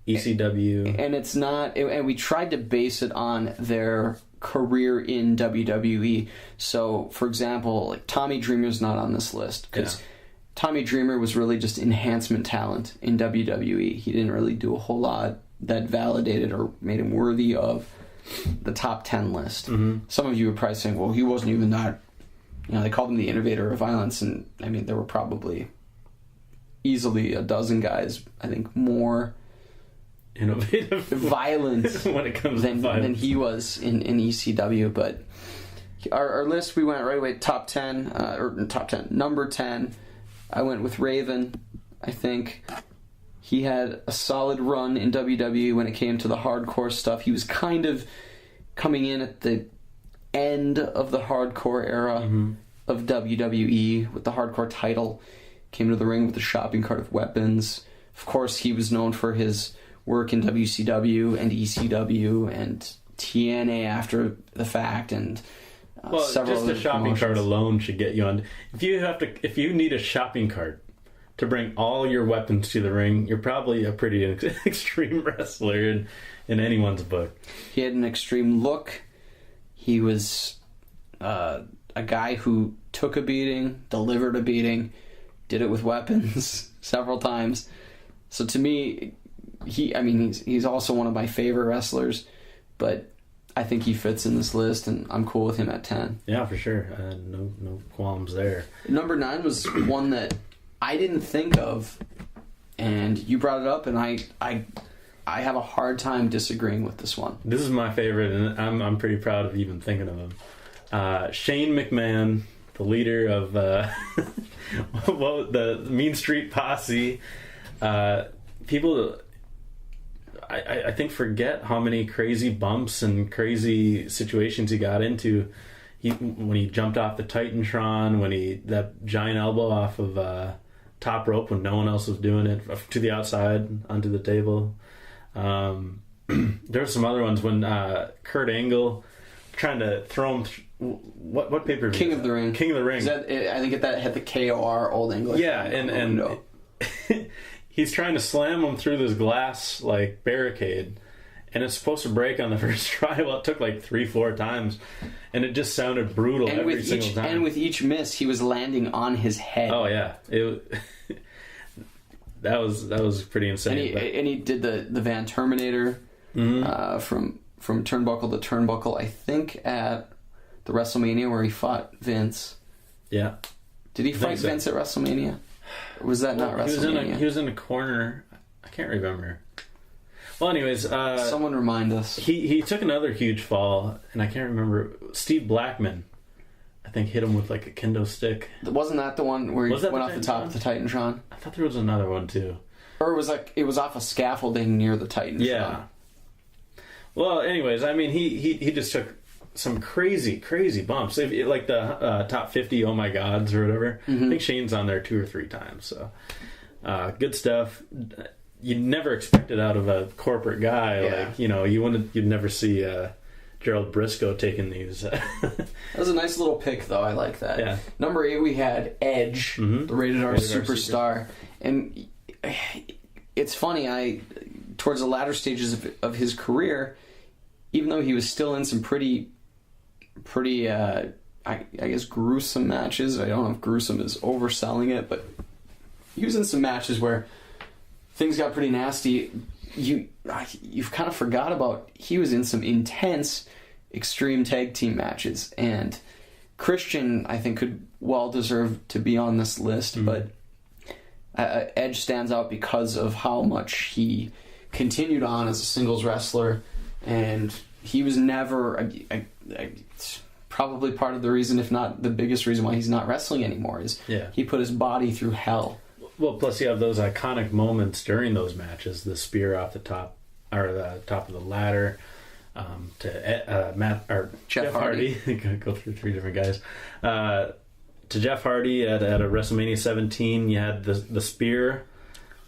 ECW. And it's not. And we tried to base it on their career in WWE. So, for example, like Tommy Dreamer's not on this list because Tommy Dreamer was really just enhancement talent in WWE. He didn't really do a whole lot that validated or made him worthy of the top 10 list. Mm-hmm. Some of you were probably saying, well, he wasn't even that. They called him the innovator of violence, and I mean, there were probably easily a dozen guys, I think, more innovative, violent when it comes to violence than he was in ECW. But our list, we went right away top 10, number 10. I went with Raven. I think he had a solid run in WWE when it came to the hardcore stuff. He was kind of coming in at the end of the hardcore era of WWE with the hardcore title. Came to the ring with a shopping cart of weapons. Of course, he was known for his work in WCW and ECW and TNA after the fact, and several just the shopping cart alone should get you on. If you need a shopping cart to bring all your weapons to the ring, you're probably a pretty extreme wrestler in anyone's book. He had an extreme look. He was a guy who took a beating, delivered a beating, did it with weapons several times. So to me, he's also one of my favorite wrestlers, but I think he fits in this list, and I'm cool with him at 10. Yeah, for sure. No qualms there. Number 9 was one that I didn't think of, and you brought it up, and I I have a hard time disagreeing with this one. This is my favorite, and I'm pretty proud of even thinking of him. Shane McMahon, the leader of the Mean Street Posse. People, I think, forget how many crazy bumps and crazy situations he got into. When he jumped off the Titantron, that giant elbow off of top rope when no one else was doing it, to the outside onto the table. There were some other ones when Kurt Angle trying to throw him. What pay-per-view? King of the Ring. King of the Ring. I think that had the KOR Old English. Yeah, and he's trying to slam him through this glass like barricade, and it's supposed to break on the first try. Well, it took like 3-4 times, and it just sounded brutal every single time. And with each miss, he was landing on his head. Oh yeah, that was pretty insane. And he did the Van Terminator from turnbuckle to turnbuckle. I think at the WrestleMania where he fought Vince. Yeah. Did he fight Vince at WrestleMania? Or was that not WrestleMania? He was in a corner. I can't remember. Well, anyways, someone remind us. He took another huge fall, and I can't remember. Steve Blackman, I think, hit him with like a kendo stick. Wasn't that the one where he went off the top of the Titantron? I thought there was another one too. Or it was off a scaffolding near the Titantron. Yeah. Well, anyways, I mean, he just took some crazy bumps. Like the top 50 oh my gods or whatever. I think Shane's on there 2 or 3 times. So good stuff. You'd never expect it out of a corporate guy. Yeah. Like, you'd never see Gerald Briscoe taking these. That was a nice little pick, though. I like that. Yeah. Number 8, we had Edge, the Rated R Superstar. And it's funny, towards the latter stages of his career, even though he was still in some pretty I guess gruesome matches. I don't know if gruesome is overselling it, but he was in some matches where things got pretty nasty. You've kind of forgot about he was in some intense extreme tag team matches, and Christian I think could well deserve to be on this list, but Edge stands out because of how much he continued on as a singles wrestler, and he was never probably part of the reason, if not the biggest reason, why he's not wrestling anymore is he put his body through hell. Well, plus you have those iconic moments during those matches, the spear off the top, or the top of the ladder, to Jeff Hardy. Go through 3 different guys. To Jeff Hardy at a WrestleMania 17, you had the spear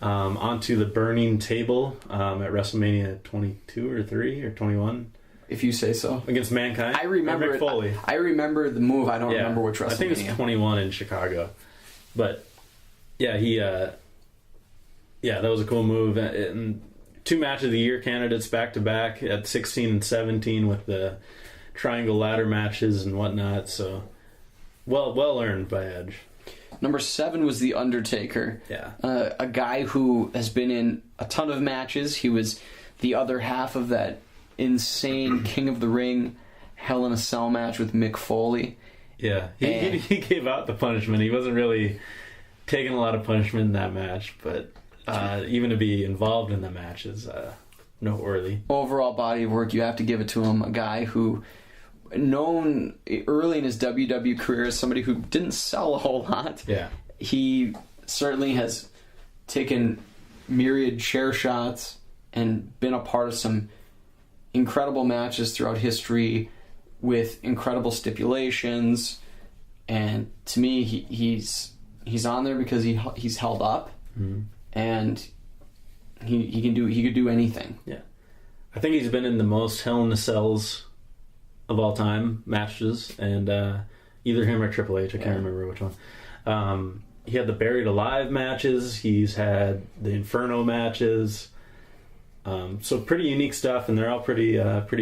onto the burning table at WrestleMania 22 or 3 or 21. If you say so. Against Mankind. I remember Mick Foley. I remember the move. I don't remember which WrestleMania. I think it's 21 in Chicago. But yeah, that was a cool move. And 2 match of the year candidates back to back at 16 and 17 with the triangle ladder matches and whatnot. So well earned by Edge. Number 7 was The Undertaker. Yeah. A guy who has been in a ton of matches. He was the other half of that insane King of the Ring Hell in a Cell match with Mick Foley. Yeah. He gave out the punishment. He wasn't really taking a lot of punishment in that match, but even to be involved in the match is noteworthy. Overall body of work, you have to give it to him. A guy who, known early in his WWE career as somebody who didn't sell a whole lot. Yeah. He certainly has taken myriad chair shots and been a part of some incredible matches throughout history with incredible stipulations. And to me, he's on there because he's held up, and he could do anything. Yeah, I think he's been in the most Hell in a Cells of all time matches, and either him or Triple H. I can't remember which one. He had the Buried Alive matches. He's had the Inferno matches. So pretty unique stuff, and they're all pretty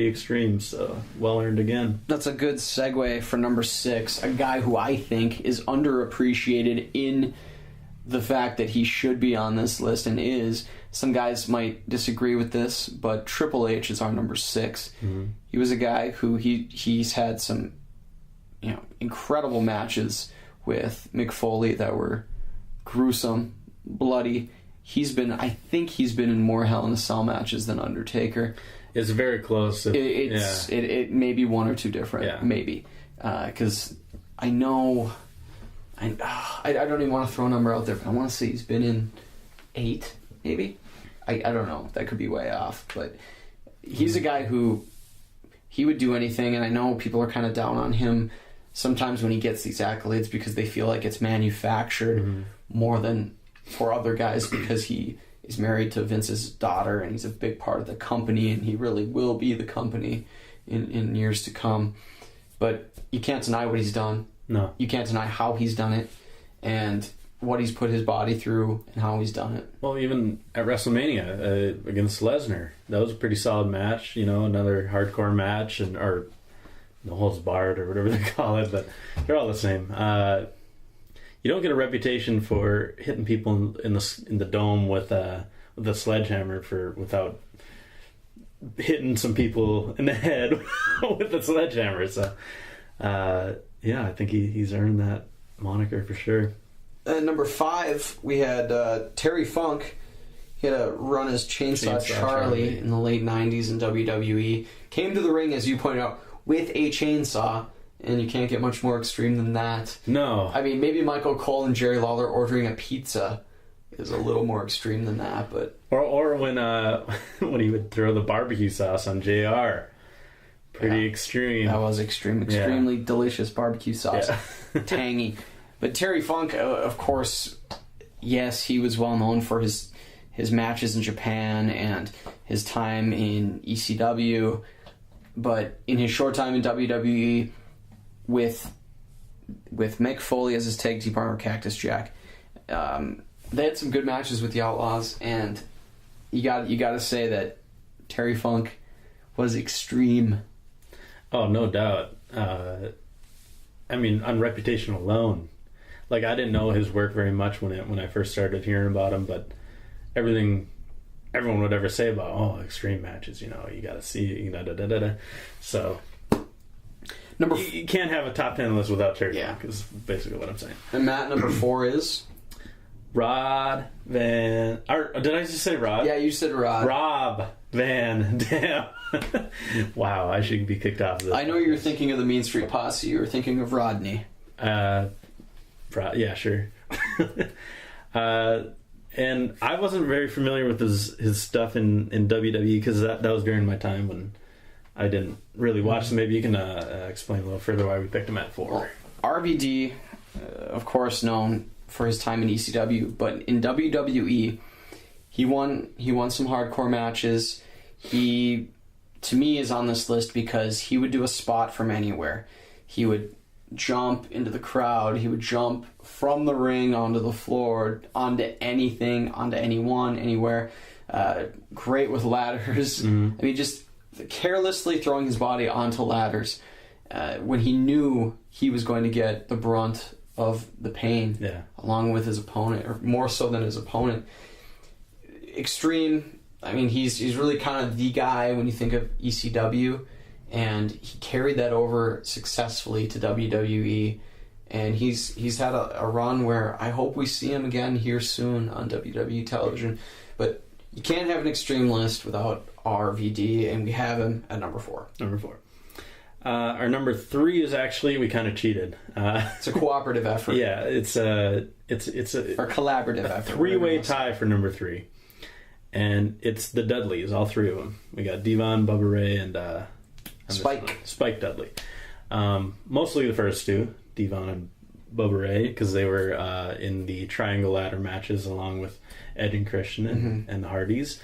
extreme. So well earned again. That's a good segue for number 6. A guy who I think is underappreciated in the fact that he should be on this list and is. Some guys might disagree with this, but Triple H is our number 6. He was a guy who he's had some incredible matches with Mick Foley that were gruesome, bloody. I think he's been in more Hell in a Cell matches than Undertaker. It's very close. It may be one or two different, maybe. Because I know, I don't even want to throw a number out there, but I want to say he's been in 8, maybe. I don't know. That could be way off, but he's a guy who he would do anything, and I know people are kind of down on him sometimes when he gets these accolades because they feel like it's manufactured more than for other guys because he is married to Vince's daughter and he's a big part of the company and he really will be the company in years to come. But you can't deny what he's done. No. You can't deny how he's done it and what he's put his body through and how he's done it. Well, even at WrestleMania against Lesnar, that was a pretty solid match. You know, another hardcore match, or no holds barred or whatever they call it, but they're all the same. You don't get a reputation for hitting people in the dome with a sledgehammer without hitting some people in the head with a sledgehammer. So, I think he's earned that moniker for sure. Number 5, we had Terry Funk. He had a run as Chainsaw Charlie in the late 90s in WWE. Came to the ring, as you pointed out, with a chainsaw, and you can't get much more extreme than that. No. I mean, maybe Michael Cole and Jerry Lawler ordering a pizza is a little more extreme than that, but... Or when he would throw the barbecue sauce on JR. Pretty extreme. That was extreme. Extremely delicious barbecue sauce. Yeah. Tangy. But Terry Funk, of course, yes, he was well known for his matches in Japan and his time in ECW, but in his short time in WWE with Mick Foley as his tag team partner, Cactus Jack, they had some good matches with the Outlaws, and you got to say that Terry Funk was extreme. Oh, no doubt. I mean, on reputation alone. Like, I didn't know his work very much when I first started hearing about him, but everyone would ever say about, extreme matches, you got to see it, da-da-da-da-da. So, you can't have a top 10 list without Terry Funk, is basically what I'm saying. And Matt, number 4 is? Rod Van... did I just say Rod? Yeah, you said Rod. Rob Van Dam. Wow, I should be kicked off of this. I know you're thinking of the Mean Street Posse. You were thinking of Rodney. Yeah, sure. And I wasn't very familiar with his stuff in WWE because that was during my time when I didn't really watch. So maybe you can explain a little further why we picked him at 4. Well, RVD, of course, known for his time in ECW, but in WWE, he won some hardcore matches. He, to me, is on this list because he would do a spot from anywhere. He would jump into the crowd. He would jump from the ring onto the floor, onto anything, onto anyone, anywhere. Great with ladders. Mm-hmm. I mean, just carelessly throwing his body onto ladders when he knew he was going to get the brunt of the pain, along with his opponent, or more so than his opponent. Extreme. I mean, he's really kind of the guy when you think of ECW, and he carried that over successfully to WWE, and he's had a run where I hope we see him again here soon on WWE television. But you can't have an extreme list without RVD, and we have him at number 4. Number 4. Our number 3 is actually, we kind of cheated. It's a cooperative effort. Yeah, it's a collaborative effort. 3-way tie for number 3, and it's the Dudleys, all 3 of them. We got Devon, Bubba Ray, and Spike Dudley. Mostly the first 2, Devon and Bubba Ray, because they were in the triangle ladder matches along with Edge and Christian and the Hardys.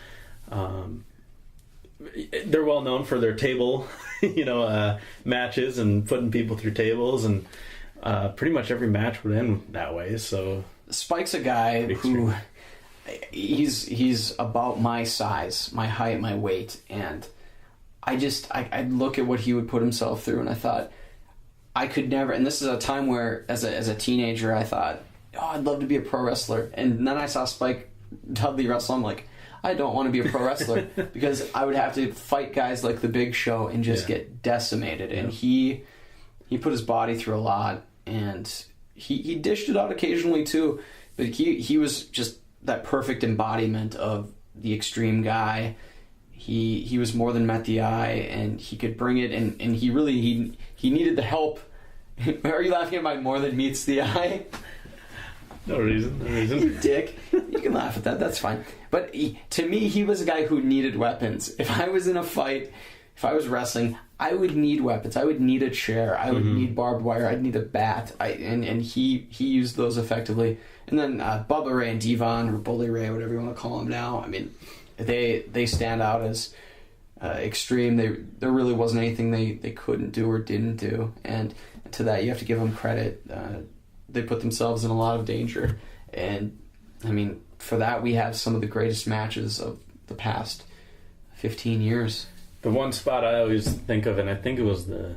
They're well known for their table, matches and putting people through tables, and pretty much every match would end that way. So Spike's a guy who he's about my size, my height, my weight, and I look at what he would put himself through, and I thought I could never. And this is a time where, as a teenager, I thought, I'd love to be a pro wrestler. And then I saw Spike Dudley wrestle. I'm like, I don't want to be a pro wrestler because I would have to fight guys like the Big Show and just get decimated. And he put his body through a lot, and he dished it out occasionally too. But he was just that perfect embodiment of the extreme guy. He was more than met the eye, and he could bring it, and he really he needed the help. Are you laughing at my more than meets the eye? No reason. You dick. You can laugh at that. That's fine. But to me, he was a guy who needed weapons. If I was in a fight, if I was wrestling, I would need weapons. I would need a chair. I would need barbed wire. I'd need a bat. And he used those effectively. And then Bubba Ray and Devon, or Bully Ray, whatever you want to call him now. I mean, they stand out as extreme. There really wasn't anything they couldn't do or didn't do. And to that, you have to give them credit. They put themselves in a lot of danger. And, I mean, for that, we have some of the greatest matches of the past 15 years. The one spot I always think of, and I think it was the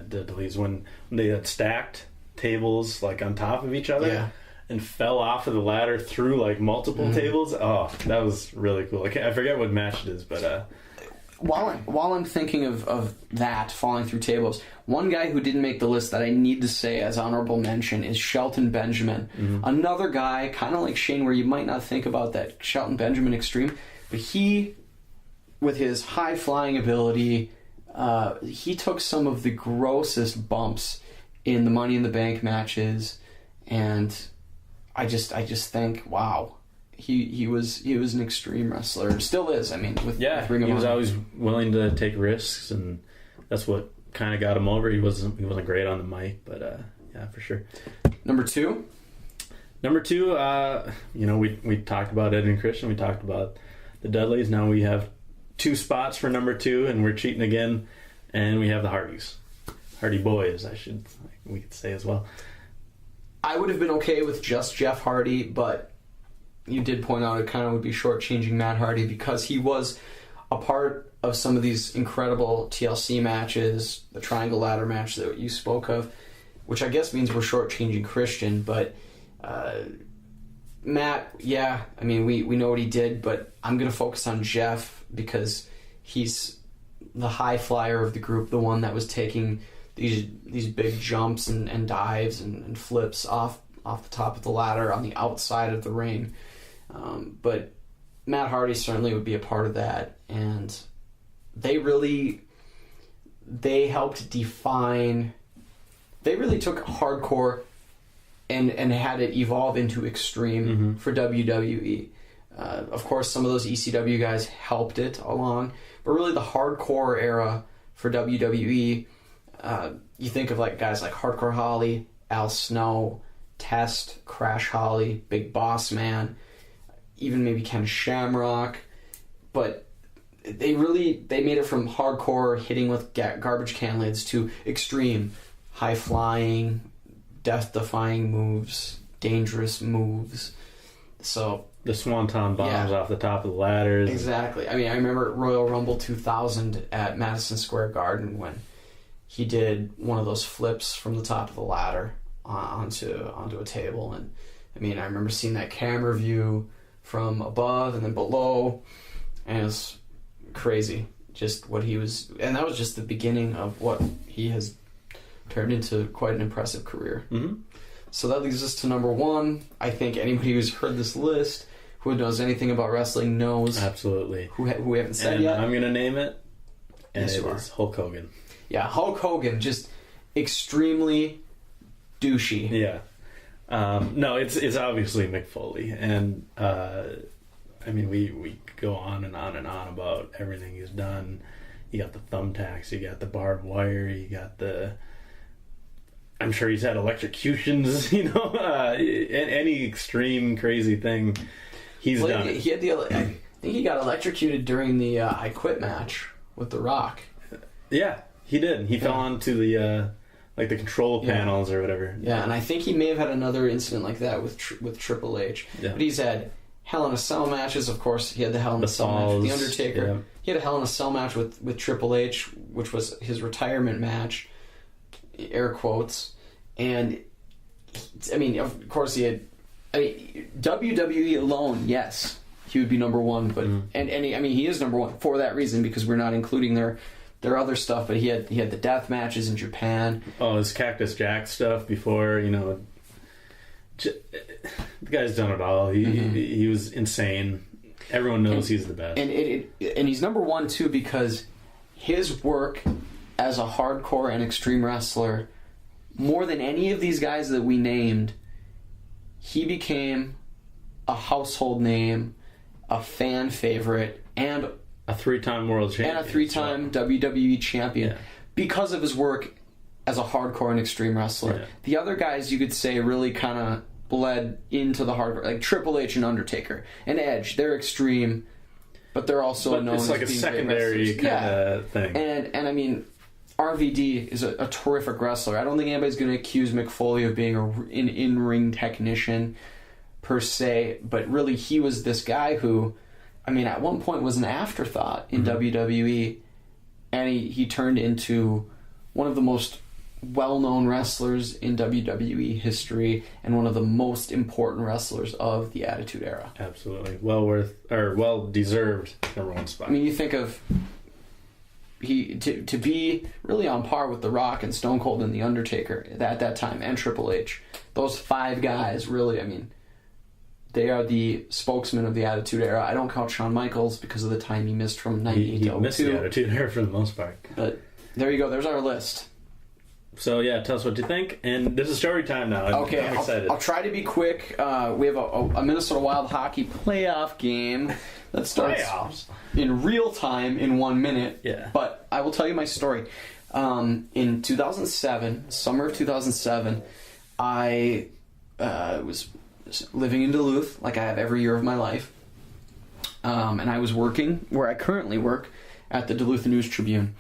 Dudleys, when they had stacked tables like on top of each other and fell off of the ladder through like multiple tables. Oh, that was really cool. I forget what match it is, but while I'm thinking of that falling through tables, one guy who didn't make the list that I need to say as honorable mention is Shelton Benjamin. Another guy, kind of like Shane, where you might not think about that Shelton Benjamin extreme, but he, with his high flying ability, he took some of the grossest bumps in the Money in the Bank matches, and I just think, wow. He was an extreme wrestler. Still is. I mean, with Ring of Honor. He was always willing to take risks, and that's what kind of got him over. He wasn't great on the mic, but yeah, for sure. Number two, we talked about Ed and Christian. We talked about the Dudleys. Now we have 2 spots for number 2, and we're cheating again. And we have the Hardys, Hardy Boys. We could say as well. I would have been okay with just Jeff Hardy, but you did point out it kind of would be shortchanging Matt Hardy because he was a part of some of these incredible TLC matches, the Triangle Ladder match that you spoke of, which I guess means we're shortchanging Christian, but Matt, yeah, I mean, we know what he did, but I'm going to focus on Jeff because he's the high flyer of the group, the one that was taking these big jumps and dives and flips off the top of the ladder on the outside of the ring. But Matt Hardy certainly would be a part of that, and they helped define. They really took hardcore and had it evolve into extreme for WWE. Of course, some of those ECW guys helped it along, but really the hardcore era for WWE. You think of like guys like Hardcore Holly, Al Snow, Test, Crash Holly, Big Boss Man, even maybe Ken Shamrock, but they made it from hardcore hitting with garbage can lids to extreme, high flying, death defying moves, dangerous moves. So the Swanton bombs off the top of the ladders. Exactly. I mean, I remember Royal Rumble 2000 at Madison Square Garden when he did one of those flips from the top of the ladder onto a table, and I mean, I remember seeing that camera view from above and then below, and it was crazy just what he was, and that was just the beginning of what he has turned into quite an impressive career. So that leads us to number 1. I think anybody who's heard this list, who knows anything about wrestling, knows absolutely who we haven't said and yet. I'm gonna name it, and yes, it is Hulk Hogan. Yeah, Hulk Hogan, just extremely douchey. Yeah. No, it's obviously Mick Foley, and I mean we go on and on and on about everything he's done. You got the thumbtacks, you got the barbed wire, you got I'm sure he's had electrocutions, any extreme crazy thing he's done. He had I think he got electrocuted during the I Quit match with The Rock. Yeah, he did. He fell onto the like the control panels or whatever. Yeah, and I think he may have had another incident like that with Triple H. Yeah. But he's had Hell in a Cell matches. Of course, he had the Hell in a Cell match with The Undertaker. Yeah. He had a Hell in a Cell match with Triple H, which was his retirement match, air quotes. And I mean, of course, he had. I mean, WWE alone, yes, he would be number 1. But and he is number 1 for that reason, because we're not including their other stuff. But he had the death matches in Japan. Oh, his Cactus Jack stuff before, The guy's done it all. He was insane. Everyone knows he's the best. And he's number one, too, because his work as a hardcore and extreme wrestler, more than any of these guys that we named, he became a household name, a fan favorite, and a 3-time world champion. And a 3-time WWE champion because of his work as a hardcore and extreme wrestler. Yeah. The other guys, you could say, really kind of bled into the hardcore, like Triple H and Undertaker and Edge. They're extreme, but they're also known as being a secondary kind of thing. And I mean, RVD is a terrific wrestler. I don't think anybody's going to accuse Mick Foley of being an in-ring technician per se, but really he was this guy who, I mean, at one point was an afterthought in WWE, and he turned into one of the most well-known wrestlers in WWE history and one of the most important wrestlers of the Attitude Era. Absolutely. Well-deserved number one spot. I mean, you think of to be really on par with The Rock and Stone Cold and The Undertaker at that time, and Triple H. Those 5 guys, really, I mean, they are the spokesmen of the Attitude Era. I don't count Shawn Michaels because of the time he missed from 98 to 02. He missed the Attitude Era for the most part. But there you go. There's our list. So, yeah, tell us what you think. And this is story time now. Okay, I'm excited. I'll try to be quick. We have a Minnesota Wild hockey playoff game that starts in real time in 1 minute. Yeah. But I will tell you my story. In 2007, summer of 2007, I was living in Duluth, like I have every year of my life. And I was working where I currently work at the Duluth News Tribune.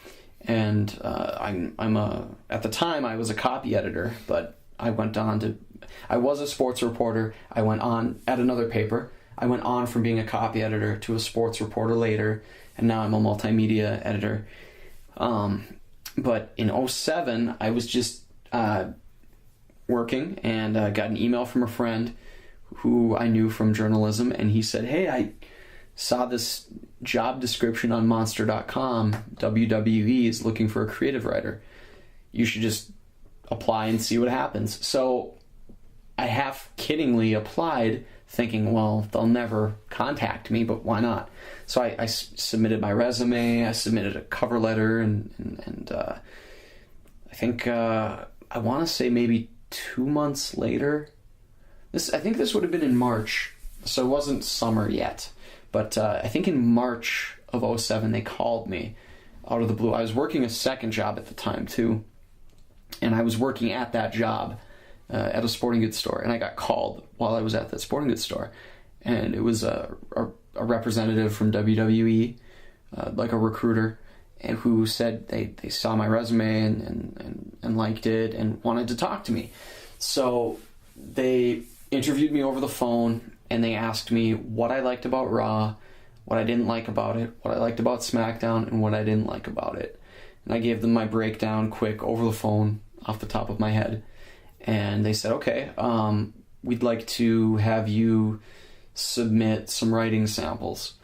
And at the time I was a copy editor, but I was a sports reporter. I went on at another paper. I went on from being a copy editor to a sports reporter later, and now I'm a multimedia editor. But in 2007, I was just working and got an email from a friend who I knew from journalism, and he said, "Hey, I saw this job description on Monster.com. WWE is looking for a creative writer. You should just apply and see what happens." So I half kiddingly applied, thinking, well, they'll never contact me, but why not? So I submitted my resume, I submitted a cover letter, and I think I want to say maybe 2 months later. I think this would have been in March, so it wasn't summer yet. But I think in March of 2007, they called me out of the blue. I was working a second job at the time, too. And I was working at that job at a sporting goods store. And I got called while I was at that sporting goods store. And it was a representative from WWE, like a recruiter, and who said they saw my resume and liked it and wanted to talk to me. So they interviewed me over the phone, and they asked me what I liked about Raw, what I didn't like about it, what I liked about SmackDown, and what I didn't like about it. And I gave them my breakdown quick over the phone off the top of my head. And they said, okay, we'd like to have you submit some writing samples.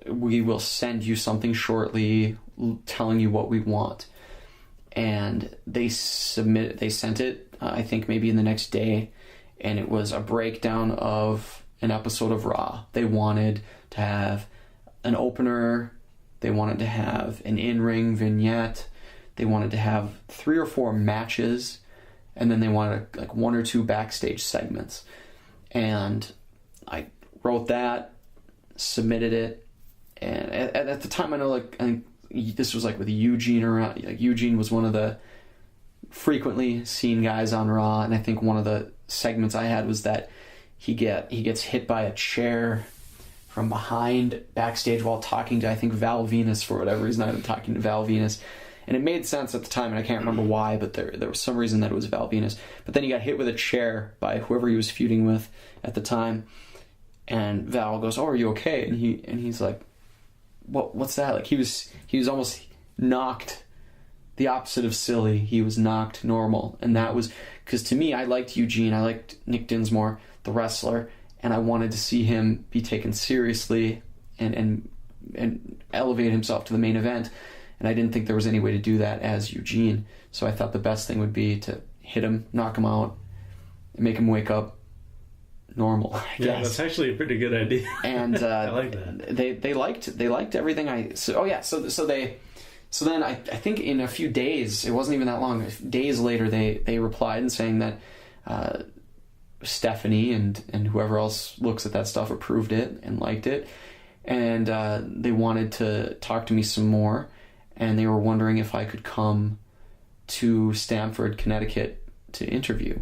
We will send you something shortly telling you what we want. And they sent it, I think maybe in the next day. And it was a breakdown of an episode of Raw. They wanted to have an opener. They wanted to have an in-ring vignette. They wanted to have 3 or 4 matches. And then they wanted like 1 or 2 backstage segments. And I wrote that, submitted it. And at the time, I think this was like with Eugene around. Like Eugene was one of the frequently seen guys on Raw. And I think one of the segments I had was that he gets hit by a chair from behind backstage while talking to, I think, Val Venus for whatever reason. I've been talking to Val Venus, and it made sense at the time, and I can't remember why, but there was some reason that it was Val Venus. But then he got hit with a chair by whoever he was feuding with at the time, and Val goes, "Oh, are you okay?" And he's like, "What's that?" Like he was almost knocked. The opposite of silly. He was knocked normal. And that was because to me, I liked Eugene. I liked Nick Dinsmore, the wrestler, and I wanted to see him be taken seriously and elevate himself to the main event. And I didn't think there was any way to do that as Eugene. So I thought the best thing would be to hit him, knock him out, and make him wake up, normal, I Yeah, guess. that's actually a pretty good idea. And I like that. They liked everything so then I think in a few days, it wasn't even that long, days later, they replied and saying that Stephanie and whoever else looks at that stuff approved it and liked it, and they wanted to talk to me some more, and they were wondering if I could come to Stamford, Connecticut to interview,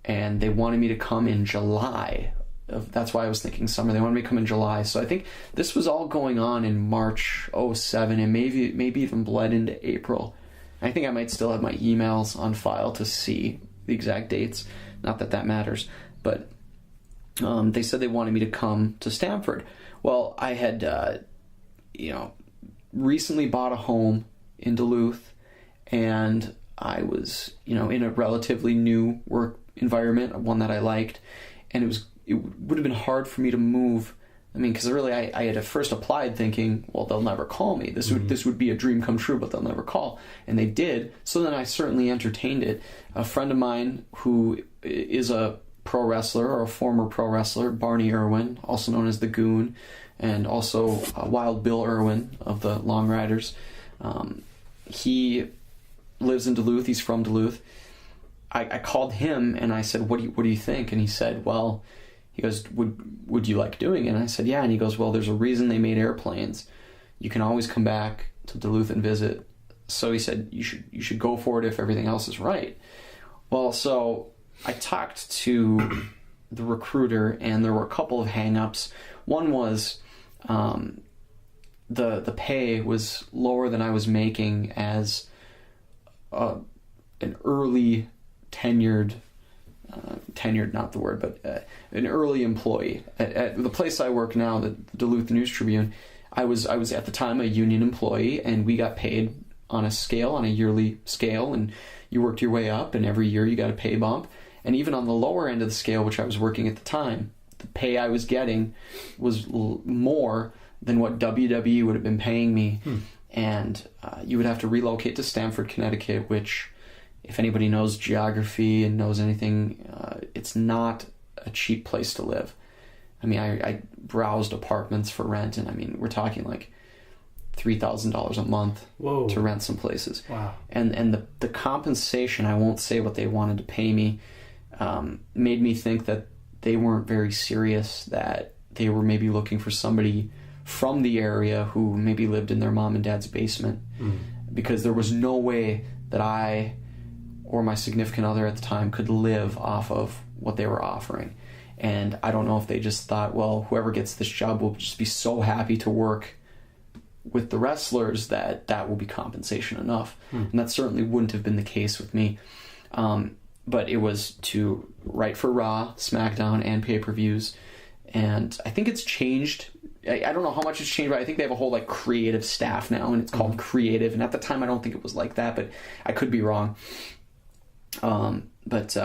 and they wanted me to come in July. That's why I was thinking summer. They wanted me to come in July. So I think this was all going on in March 2007, and maybe even bled into April. I think I might still have my emails on file to see the exact dates. Not that that matters. But they said they wanted me to come to Stamford. Well, I had, recently bought a home in Duluth, and I was, in a relatively new work environment, one that I liked, and it would have been hard for me to move. I mean, because really I had at first applied thinking, well, they'll never call me. This would be a dream come true, but they'll never call. And they did. So then I certainly entertained it. A friend of mine who is a pro wrestler, or a former pro wrestler, Barney Irwin, also known as the Goon, and also Wild Bill Irwin of the Long Riders. He lives in Duluth. He's from Duluth. I called him and I said, what do you think? And he said, well, he goes, would you like doing it? And I said, yeah. And he goes, well, there's a reason they made airplanes. You can always come back to Duluth and visit. So he said, you should go for it if everything else is right. Well, so I talked to the recruiter, and there were a couple of hang-ups. One was the pay was lower than I was making as an early tenured, not the word, but an early employee. At the place I work now, the Duluth News Tribune, I was at the time a union employee, and we got paid on a yearly scale, and you worked your way up, and every year you got a pay bump. And even on the lower end of the scale, which I was working at the time, the pay I was getting was more than what WWE would have been paying me. And you would have to relocate to Stamford, Connecticut, which, if anybody knows geography and knows anything, it's not a cheap place to live. I mean, I browsed apartments for rent, and I mean, we're talking like $3,000 a month to rent some places. Wow. And the compensation, I won't say what they wanted to pay me, made me think that they weren't very serious, that they were maybe looking for somebody from the area who maybe lived in their mom and dad's basement, because there was no way that I or my significant other at the time could live off of what they were offering. And I don't know if they just thought, well, whoever gets this job will just be so happy to work with the wrestlers that will be compensation enough. And that certainly wouldn't have been the case with me. But it was to write for Raw, SmackDown, and pay-per-views. And I think it's changed. I don't know how much it's changed, but I think they have a whole like creative staff now, and it's called Creative. And at the time, I don't think it was like that, but I could be wrong. But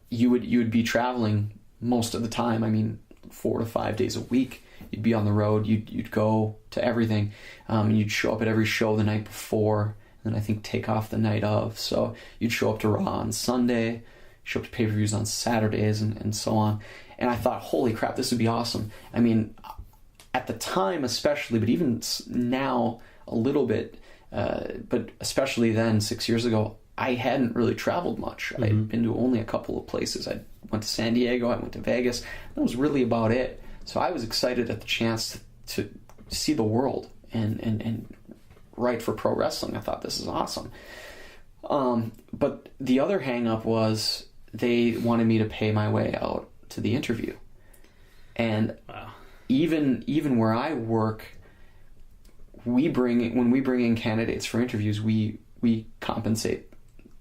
you would be traveling most of the time. I mean, 4 to 5 days a week. You'd be on the road. You'd go to everything. And you'd show up at every show the night before, and I think take off the night of. So you'd show up to Raw on Sunday, show up to pay-per-views on Saturdays, and so on. And I thought, holy crap, this would be awesome. I mean, at the time especially, but even now a little bit, but especially then, 6 years ago, I hadn't really traveled much. I had been to only a couple of places. I went to San Diego, I went to Vegas. That was really about it. So I was excited at the chance to see the world and write for pro wrestling. I thought, this is awesome. But the other hang-up was they wanted me to pay my way out to the interview. And even where I work, when we bring in candidates for interviews, we compensate.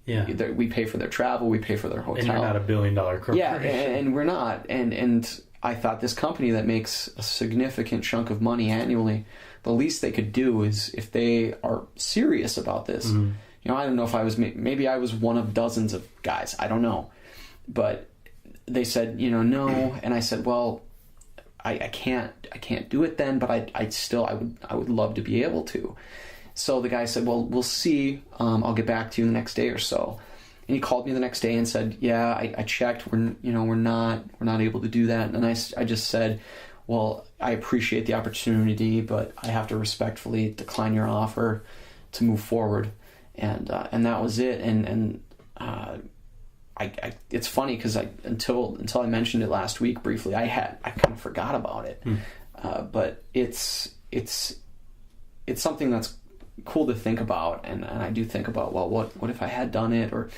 Yeah, we pay for their travel, we pay for their hotel. And you're not a $1 billion corporation. Yeah, and we're not. And I thought, this company that makes a significant chunk of money annually, the least they could do is, if they are serious about this, you know, I don't know if maybe I was one of dozens of guys, I don't know. But they said, you know, no. And I said, well, I can't do it then, but I would love to be able to. So the guy said, well, we'll see. I'll get back to you the next day or so. And he called me the next day and said, "Yeah, I checked. We're not able to do that." And I just said, "Well, I appreciate the opportunity, but I have to respectfully decline your offer to move forward." And that was it. And it's funny because until I mentioned it last week briefly, I kind of forgot about it. But it's something that's cool to think about, and I do think about, well, what if I had done it, or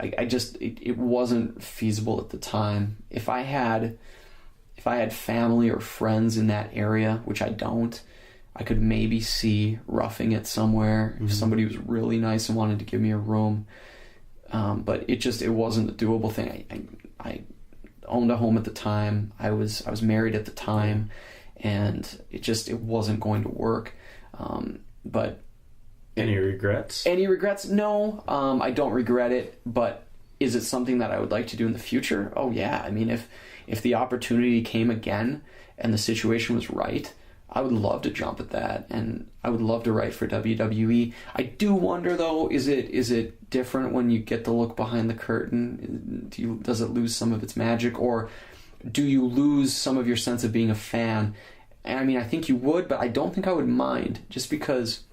it wasn't feasible at the time. If I had family or friends in that area, which I don't, I could maybe see roughing it somewhere if somebody was really nice and wanted to give me a room. But it wasn't a doable thing. I owned a home at the time. I was married at the time, and it wasn't going to work. But any regrets? No, I don't regret it. But is it something that I would like to do in the future? Oh yeah. I mean, if the opportunity came again and the situation was right, I would love to jump at that, and I would love to write for WWE. I do wonder though, is it different when you get to look behind the curtain? Does it lose some of its magic, or do you lose some of your sense of being a fan? And I mean, I think you would, but I don't think I would mind, just because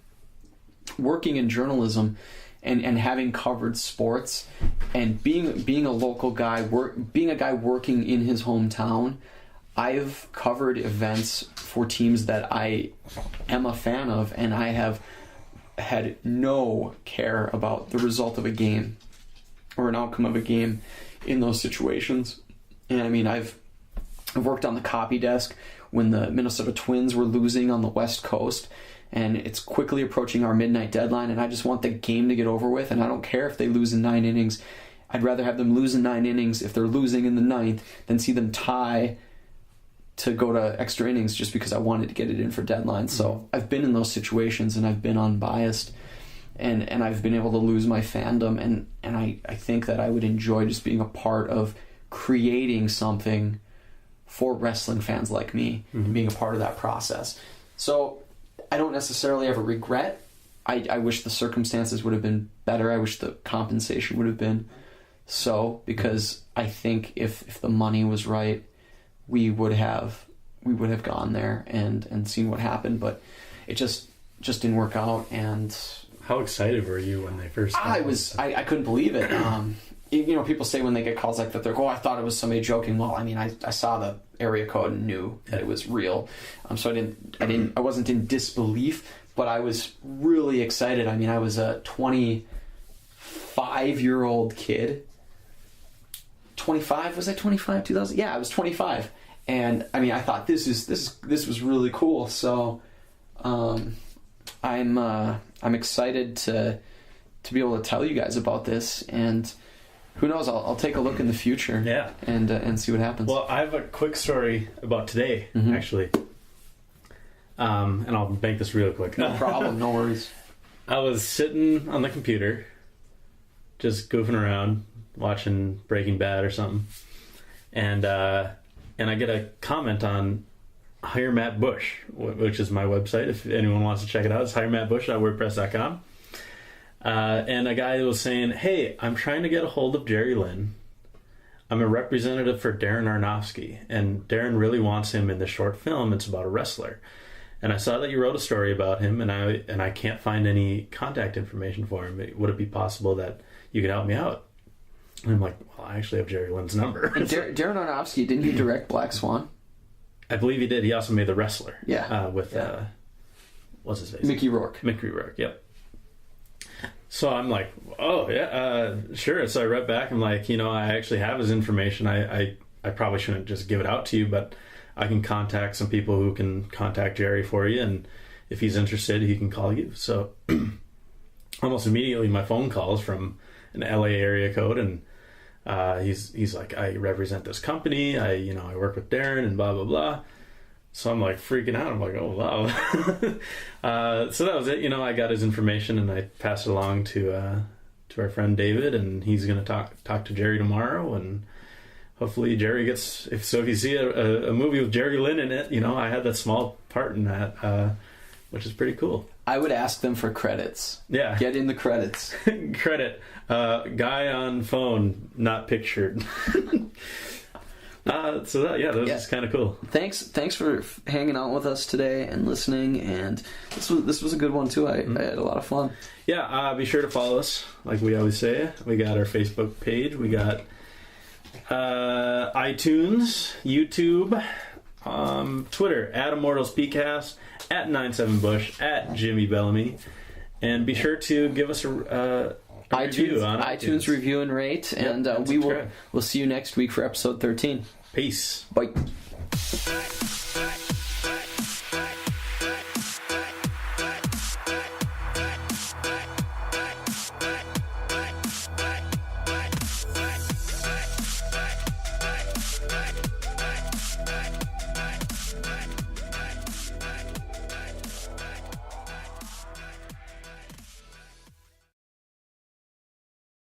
working in journalism and having covered sports and being a local guy, being a guy working in his hometown, I've covered events for teams that I am a fan of, and I have had no care about the result of a game or an outcome of a game in those situations. And I mean, I've worked on the copy desk when the Minnesota Twins were losing on the West Coast, and it's quickly approaching our midnight deadline, and I just want the game to get over with, and I don't care if they lose in 9 innings. I'd rather have them lose in 9 innings if they're losing in the 9th than see them tie to go to extra innings just because I wanted to get it in for deadline. So I've been in those situations, and I've been unbiased, and I've been able to lose my fandom, and I think that I would enjoy just being a part of creating something for wrestling fans like me, and being a part of that process. So I don't necessarily have a regret. I wish the circumstances would have been better. I wish the compensation would have been so, because I think if the money was right, we would have gone there and seen what happened, but it just didn't work out. And how excited were you when they first called? I couldn't believe it. People say when they get calls like that, they're like, "Oh, I thought it was somebody joking." Well, I mean, I saw the area code and knew that it was real. So I wasn't in disbelief, but I was really excited. I mean, I was a 25-year-old kid. 25? Was I 25? 2000? Yeah, I was 25. And I mean, I thought this was really cool. So I'm excited to be able to tell you guys about this, and who knows, I'll take a look in the future. Yeah. And see what happens. Well, I have a quick story about today, actually. And I'll make this real quick. No problem, no worries. I was sitting on the computer, just goofing around, watching Breaking Bad or something, and I get a comment on Hire Matt Bush, which is my website. If anyone wants to check it out, it's hiremattbush.wordpress.com. And a guy was saying, "Hey, I'm trying to get a hold of Jerry Lynn. I'm a representative for Darren Aronofsky, and Darren really wants him in the short film. It's about a wrestler. And I saw that you wrote a story about him, and I can't find any contact information for him. Would it be possible that you could help me out?" And I'm like, "Well, I actually have Jerry Lynn's number." And Darren Aronofsky, didn't he direct Black Swan? I believe he did. He also made The Wrestler. Yeah. What's his face? Mickey Rourke. Mickey Rourke, yep. So I'm like, "Oh, yeah, sure." So I read back. I'm like, I actually have his information. I probably shouldn't just give it out to you, but I can contact some people who can contact Jerry for you, and if he's interested, he can call you. So almost immediately my phone calls from an LA area code, and he's like, "I represent this company. I work with Darren and blah blah blah." So I'm like freaking out. I'm like, "Oh wow." So that was it. I got his information, and I passed it along to our friend David, and he's gonna talk to Jerry tomorrow, and hopefully Jerry if you see a movie with Jerry Lynn in it, I had that small part in that. which is pretty cool. I would ask them for credits. Yeah. Get in the credits. Credit. Guy on phone, not pictured. That was kind of cool. Thanks for hanging out with us today and listening. And this was a good one too. I had a lot of fun. Yeah, be sure to follow us, like we always say. We got our Facebook page. We got iTunes, YouTube, Twitter, at Immortals PCast, at 97Bush, at Jimmy Bellamy. And be sure to give us a review on iTunes review and rate. And we'll see you next week for episode 13. Peace. Bye.